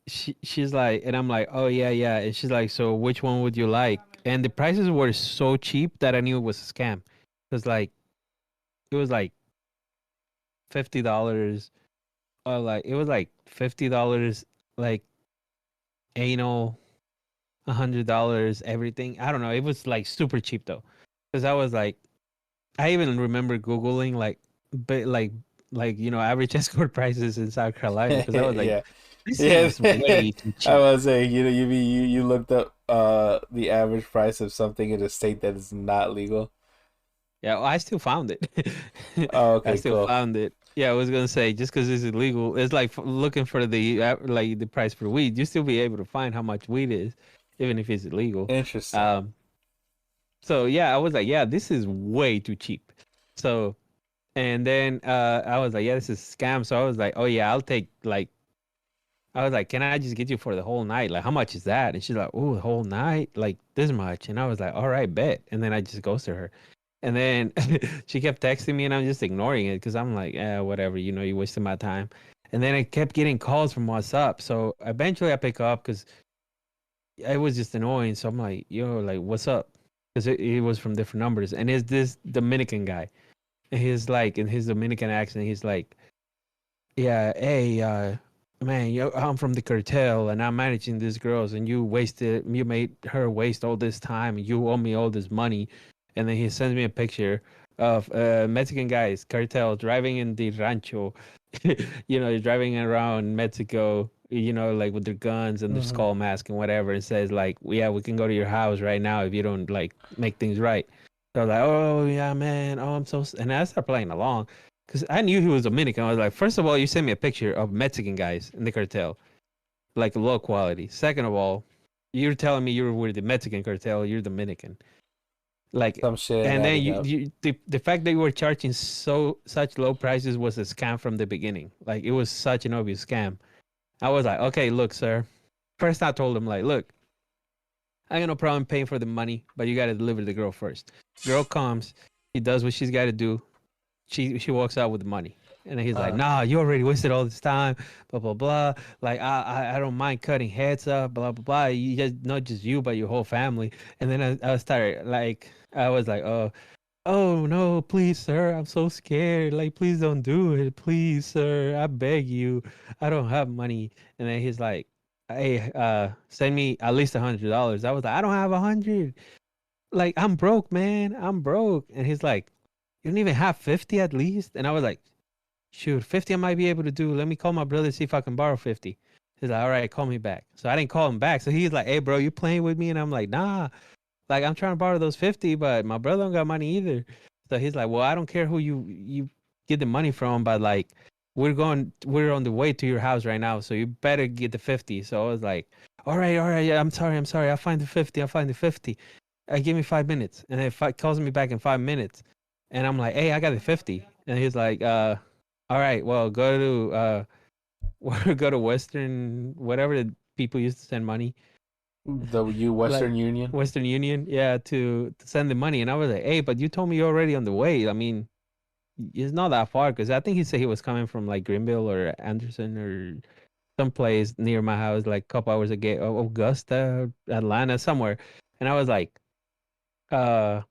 she's like, and I'm like, oh yeah, and she's like, so which one would you like? And the prices were so cheap that I knew it was a scam. Because like it was like $50, or like it was like $50, like anal, $100, everything. I don't know. It was like super cheap though, because I was like, I even remember googling like, but like average escort prices in South Carolina, because I was like, Yeah. this Yeah. seems way too I cheap. was saying, you looked up the average price of something in a state that is not legal. Yeah, well, I still found it. Oh, I okay, still cool. found it. Yeah, I was gonna say just because it's illegal, it's like looking for like the price for weed. You still be able to find how much weed is, even if it's illegal. Interesting. Um, so yeah, I was like, yeah, this is way too cheap. So and then I was like, yeah, this is a scam. So I was like, oh yeah, I'll take like I was like, can I just get you for the whole night? Like, how much is that? And she's like, oh, the whole night, like this much. And I was like, all right, bet. And then I just ghosted her. And then she kept texting me, and I'm just ignoring it because I'm like, whatever, you wasted my time. And then I kept getting calls from WhatsApp. So eventually I pick up because it was just annoying. So I'm like, yo, like, what's up? Because it was from different numbers. And it's this Dominican guy. And he's like, in his Dominican accent, he's like, yeah, hey, man, I'm from the cartel and I'm managing these girls, and you made her waste all this time, and you owe me all this money. And then he sends me a picture of Mexican guys, cartel, driving in the rancho, driving around Mexico, like with their guns and their skull mask and whatever, and says like, yeah, we can go to your house right now if you don't like make things right. So I was like, oh yeah, man, oh and I started playing along. Because I knew he was Dominican. I was like, first of all, you sent me a picture of Mexican guys in the cartel, like low quality. Second of all, you're telling me you're with the Mexican cartel, you're Dominican. Like, Some shit and then adding up. the fact that you were charging such low prices was a scam from the beginning. Like, it was such an obvious scam. I was like, okay, look, sir. First, I told him like, look, I got no problem paying for the money, but you got to deliver the girl first. Girl comes, she does what she's got to do. She walks out with the money, and then he's like, nah, you already wasted all this time, blah blah blah. Like, I don't mind cutting heads up, blah blah blah. You just, not just you but your whole family. And then I started like, I was like, oh no, please sir, I'm so scared, like, please don't do it, please sir, I beg you, I don't have money. And then he's like, hey, send me at least $100. I was like, I don't have 100, like, I'm broke, man, I'm broke. And he's like, you don't even have 50 at least? And I was like, shoot, 50 I might be able to do. Let me call my brother, see if I can borrow 50. He's like, all right, call me back. So I didn't call him back. So he's like, hey, bro, you playing with me? And I'm like, nah, like, I'm trying to borrow those 50, but my brother don't got money either. So he's like, well, I don't care who you get the money from, but like, we're on the way to your house right now, so you better get the 50. So I was like, all right, yeah, I'm sorry. I'll find the 50. Give me 5 minutes. And if he calls me back in 5 minutes, and I'm like, hey, I got the 50. And he's like, all right, well, go to Western, whatever the people used to send money. The Western Union. Western Union, yeah, to send the money. And I was like, hey, but you told me you're already on the way. I mean, it's not that far, because I think he said he was coming from like Greenville or Anderson or someplace near my house, like a couple hours ago, Augusta, Atlanta, somewhere. And uh,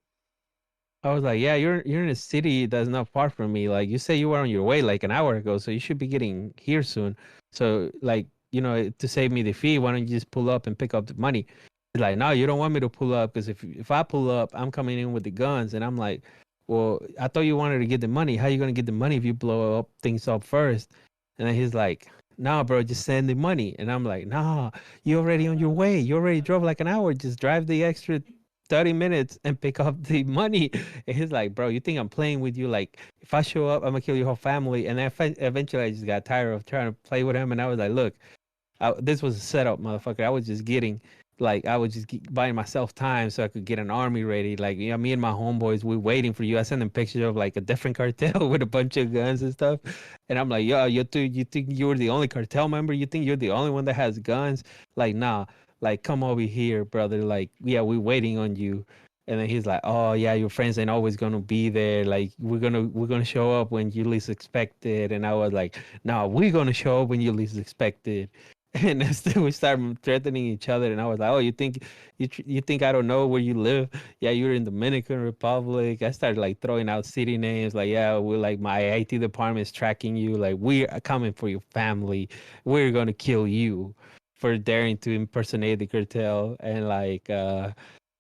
I was like, yeah, you're in a city that's not far from me. Like, you say you were on your way like an hour ago, so you should be getting here soon. So, like, to save me the fee, why don't you just pull up and pick up the money? He's like, no, you don't want me to pull up, because if I pull up, I'm coming in with the guns. And I'm like, well, I thought you wanted to get the money. How you gonna get the money if you blow up things up first? And then he's like, nah, bro, just send the money. And I'm like, nah, you already on your way. You already drove like an hour. Just drive the extra 30 minutes and pick up the money. And he's like, bro, you think I'm playing with you? Like, if I show up, I'm gonna kill your whole family. And then eventually I just got tired of trying to play with him. And I was like, look, this was a setup, motherfucker. I was just buying myself time so I could get an army ready. Like, me and my homeboys, we're waiting for you. I sent them pictures of like a different cartel with a bunch of guns and stuff. And I'm like, yo, you think you're the only cartel member? You think you're the only one that has guns? Like, nah, like, come over here, brother. Like, yeah, we're waiting on you. And then he's like, oh yeah, your friends ain't always gonna be there. Like, we're gonna show up when you least expect it. And I was like, no, we're gonna show up when you least expect it. And then we started threatening each other. And I was like, oh, you think I don't know where you live? Yeah, you're in Dominican Republic. I started like throwing out city names, like, yeah, we're like, my IT department is tracking you. Like, we are coming for your family. We're gonna kill you for daring to impersonate the cartel. And like,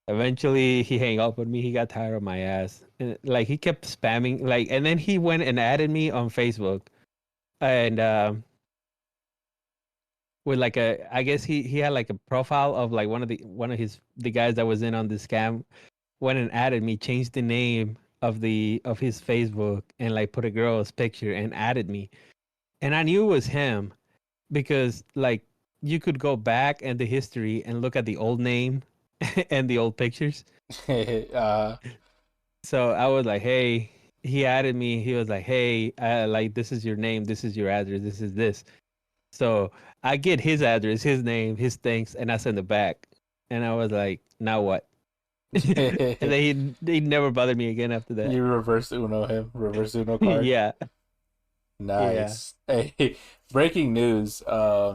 eventually he hung up with me. He got tired of my ass. And, like, he kept spamming, like, and then he went and added me on Facebook. And with like I guess he had like a profile of like one of the guys that was in on the scam. Went and added me, changed the name of his Facebook, and like put a girl's picture and added me. And I knew it was him, because like, you could go back in the history and look at the old name and the old pictures. So I was like, hey, he added me. He was like, hey, like, this is your name, this is your address, this is this. So I get his address, his name, his things, and I send it back. And I was like, now what? And then he never bothered me again after that. You reverse Uno him, reverse Uno card. Yeah, yeah. Nice. Hey, breaking news. I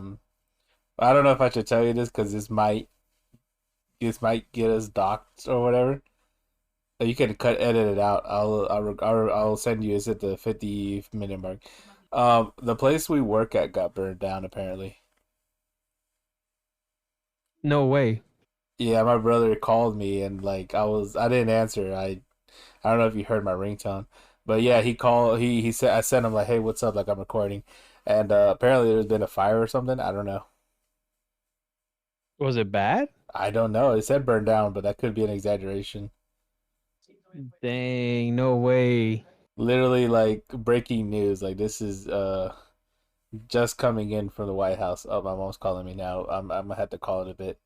don't know if I should tell you this because this might get us docked or whatever. You can edit it out. I'll send you. Is it the 50-minute mark? The place we work at got burned down apparently. No way. Yeah, my brother called me and like I didn't answer. I don't know if you heard my ringtone, but yeah, he called. He said I sent him like, hey, what's up? Like I'm recording, and apparently there's been a fire or something. I don't know. Was it bad? I don't know. It said burned down, but that could be an exaggeration. Dang, no way. Literally, like breaking news. Like this is just coming in from the White House. Oh, my mom's calling me now. I'm gonna have to call it a bit.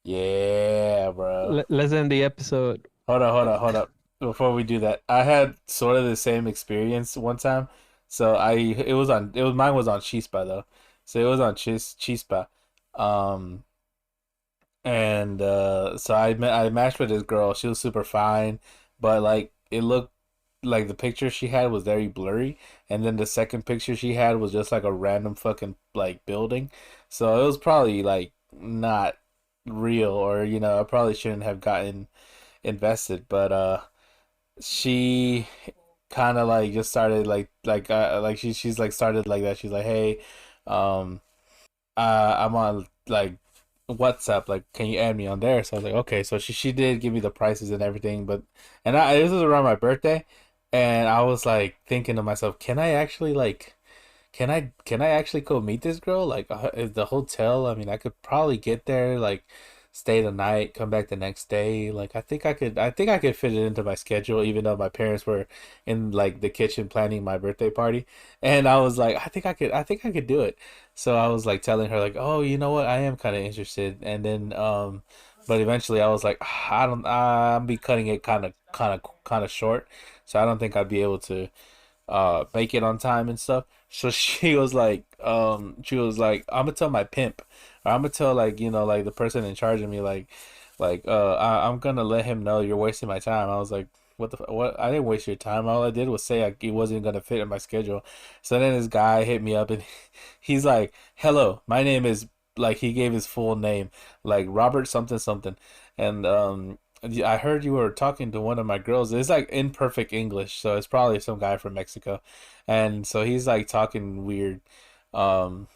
Yeah, bro. Let's end the episode. Hold up. Before we do that, I had sort of the same experience one time. So mine was on Chispa though. So it was on Chispa. Um, and so I matched with this girl. She was super fine, but like it looked like the picture she had was very blurry, and then the second picture she had was just like a random fucking like building. So it was probably like not real, or I probably shouldn't have gotten invested, but she kind of like just started like she's like started like that. She's like, hey, um I'm on like WhatsApp, like can you add me on there? So I was like, okay. So she did give me the prices and everything, but and I this was around my birthday, and I was like thinking to myself, can I actually go meet this girl? Like, is the hotel? I mean, I could probably get there, like, stay the night, come back the next day. Like, I think I could fit it into my schedule, even though my parents were in like the kitchen planning my birthday party. And I was like, I think I could do it. So I was like telling her like, oh, you know what? I am kind of interested. And then, but eventually I was like, "Ah, I don't, I'm be cutting it kind of short. So I don't think I'd be able to make it on time and stuff. So she was like, I'm gonna tell my pimp, or I'm gonna tell like like the person in charge of me, I'm gonna let him know you're wasting my time. I was like, what? I didn't waste your time. All I did was say it wasn't gonna fit in my schedule. So then this guy hit me up and he's like, hello, my name is, like, he gave his full name, like Robert something something, and I heard you were talking to one of my girls. It's like imperfect English, so it's probably some guy from Mexico. And so he's like talking weird. Um,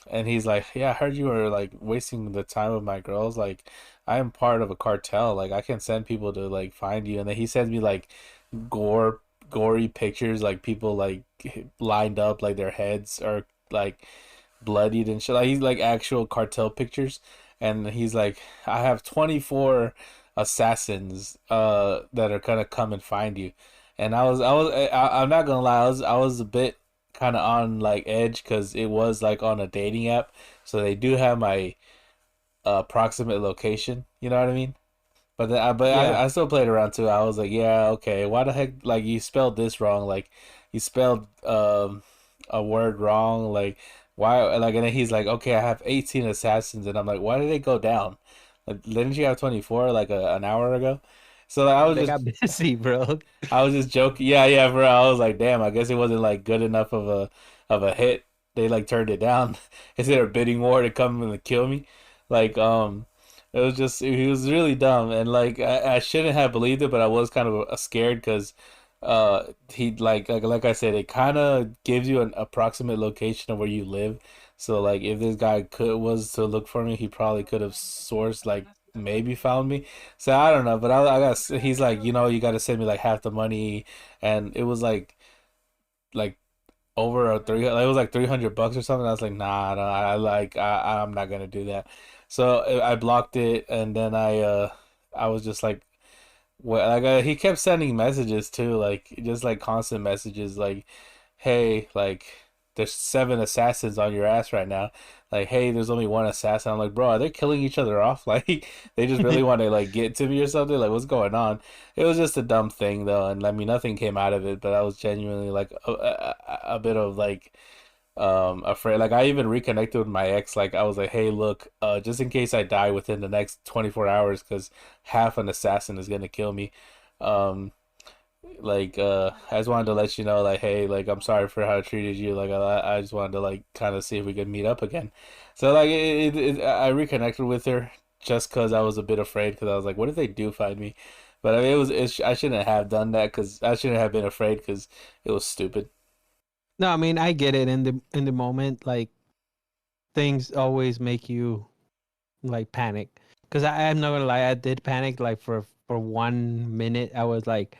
and he's like, "Yeah, I heard you were like wasting the time of my girls. Like, I am part of a cartel. Like, I can send people to like find you." And then he sends me like gore, gory pictures, like people like lined up, like their heads are like bloodied and shit. Like he's like actual cartel pictures, and he's like, I have 24 assassins that are gonna come and find you. And I'm not gonna lie, I was a bit kind of on like edge because it was like on a dating app, so they do have my approximate location. You know what I mean? But then, Yeah, I still played around too. I was like, yeah, okay. Why the heck? Like you spelled this wrong. Like you spelled a word wrong. Like why? Like and then he's like, okay, I have 18 assassins, and I'm like, why did they go down? Like, didn't you have 24 like an hour ago? So like, they got busy, bro. I was just joking. Yeah, yeah, bro. I was like, damn. I guess it wasn't like good enough of a hit. They like turned it down. Is there a bidding war to come and kill me? Like, it was just he was really dumb, and like I shouldn't have believed it, but I was kind of scared because he like I said, it kind of gives you an approximate location of where you live. So like if this guy could was to look for me, he probably could have sourced, like maybe found me. So I don't know, but I got he's like, you got to send me like half the money, and it was like over a three like, it was like $300 or something. I was like, nah, no, I'm not gonna do that. So I blocked it, and then I was just like, what? Like he kept sending messages too, like just like constant messages, like, hey, like there's 7 assassins on your ass right now. Like, hey, there's only one assassin. I'm like, bro, are they killing each other off? Like, they just really want to like get to me or something? Like, what's going on? It was just a dumb thing though, and I mean, nothing came out of it. But I was genuinely like a bit of like afraid. Like I even reconnected with my ex. Like I was like, hey, look, just in case I die within the next 24 hours, because half an assassin is gonna kill me. Um, I just wanted to let you know, like, hey, like I'm sorry for how I treated you. Like I just wanted to like kind of see if we could meet up again. So like I reconnected with her just because I was a bit afraid because I was like, what if they do find me? But I mean, I shouldn't have done that because I shouldn't have been afraid because it was stupid. No, I mean I get it in the moment. Like things always make you like panic. Because I'm not gonna lie, I did panic. Like for 1 minute, I was like,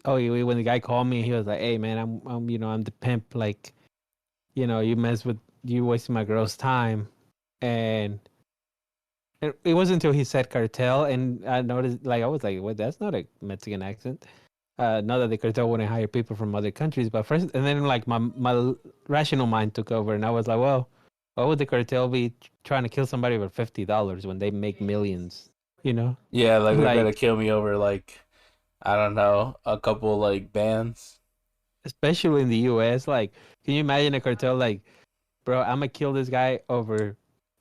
oh, when the guy called me, he was like, hey man, I'm the pimp. Like, you wasting my girl's time, and it wasn't until he said cartel, and I noticed, like, I was like, "What? That's not a Mexican accent." Not that the cartel wouldn't hire people from other countries, but first, and then like my rational mind took over, and I was like, "Well, why would the cartel be trying to kill somebody for $50 when they make millions?" You know, Yeah, like they're gonna like kill me over like I don't know, a couple like bands. especially in the U.S. Like, can you imagine a cartel like, bro, I'm gonna kill this guy over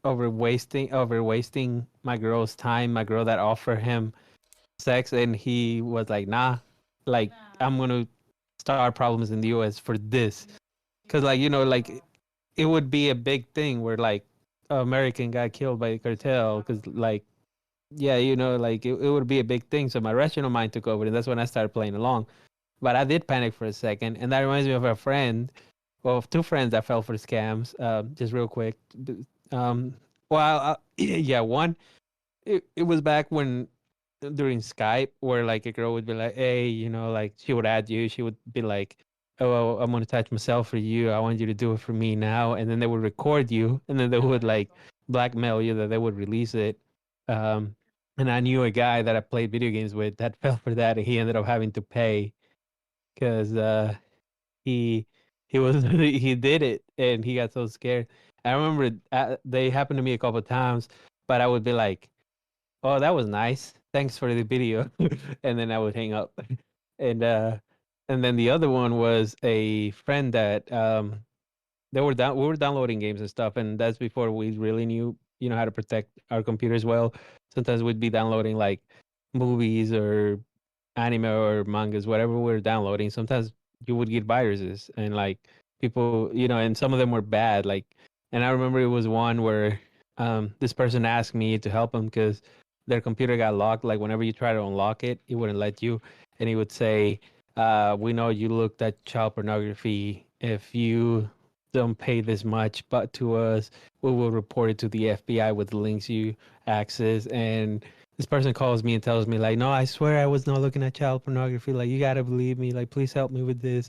wasting my girl's time, my girl that offered him sex, and he was like, nah, like I'm gonna start problems in the US for this. Because like, like it would be a big thing where like an American got killed by the cartel. Because like, yeah, like it would be a big thing. So my rational mind took over, and that's when I started playing along. But I did panic for a second, and that reminds me of a friend, well, of two friends that fell for scams. Just real quick. Um, well, yeah, one, it was back when during Skype where like a girl would be like, hey, like she would add you, she would be like, oh, I'm gonna touch myself for you. I want you to do it for me now, and then they would record you, and then they would like blackmail you that they would release it. Um, and I knew a guy that I played video games with that fell for that, and he ended up having to pay because he he was he did it, and he got so scared. I remember they happened to me a couple of times, but I would be like, oh, that was nice. Thanks for the video. And then I would hang up. And and then the other one was a friend that we were downloading games and stuff, and that's before we really knew, how to protect our computers well. Sometimes we'd be downloading like movies or anime or mangas, whatever we were downloading. Sometimes you would get viruses, and like people, and some of them were bad. Like, and I remember it was one where this person asked me to help him because their computer got locked. Like whenever you try to unlock it, it wouldn't let you, and he would say, "We know you looked at child pornography. If you don't pay this much, but to us, we will report it to the FBI with the links you access." And this person calls me and tells me like, no, I swear I was not looking at child pornography. Like, you gotta believe me. Like, please help me with this.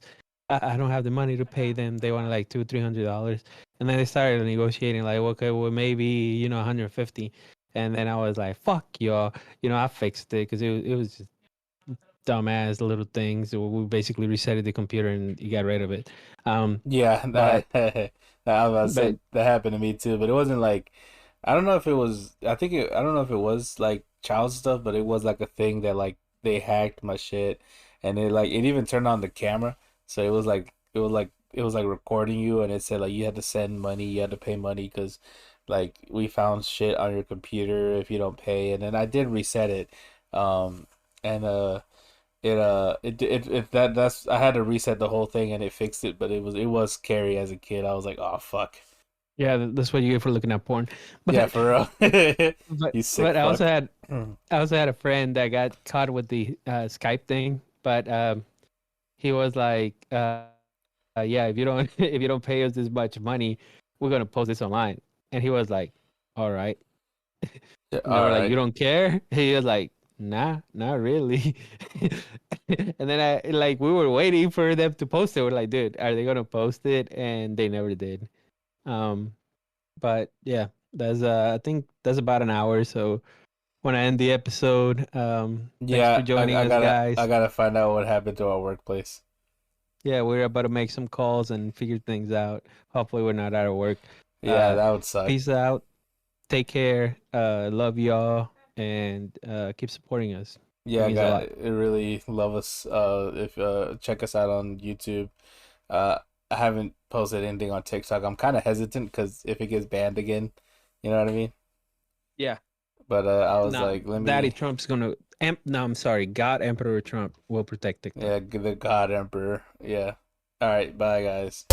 I don't have the money to pay them. They wanted like $200-300, and then they started negotiating like, okay, well maybe 150. And then I was like, fuck y'all. I fixed it because it was just dumbass little things. So we basically resetted the computer and you got rid of it. Yeah, But I was about to but say that happened to me too, but it wasn't like I don't know if it was I don't know if it was like child stuff, but it was like a thing that like they hacked my shit and it even turned on the camera. So it was like recording you and it said like you had to send money, you had to pay money because like we found shit on your computer if you don't pay and then I did reset it. And that's I had to reset the whole thing and it fixed it, but it was scary as a kid. I was like, oh fuck. yeah, that's what you get for looking at porn. Yeah, But for real. but You sick but fuck. I also had a friend that got caught with the Skype thing, but he was like, yeah, if you don't if you don't pay us this much money, we're gonna post this online. And he was like, all right. Yeah, And they all were like, right. you don't care? He was like, nah, not really. And then I like we were waiting for them to post it. We're like, dude, are they gonna post it? And they never did. Um, but yeah, that's I think that's about an hour. So when I end the episode, thanks for Yeah, joining us, I guys. gotta find out what happened to our workplace. Yeah, we're about to make some calls and figure things out. Hopefully, we're not out of work. Yeah, Uh, that would suck. Peace out. Take care. Love y'all, and keep supporting us. It Yeah, means a lot. it really love us. If check us out on YouTube. I haven't posted anything on TikTok. I'm kind of hesitant because if it gets banned again, you know what I mean? Yeah. But I was No, like, let Daddy me, Trump's gonna. No, I'm sorry. God Emperor Trump will protect TikTok. yeah, the God Emperor. Yeah. All right, bye guys.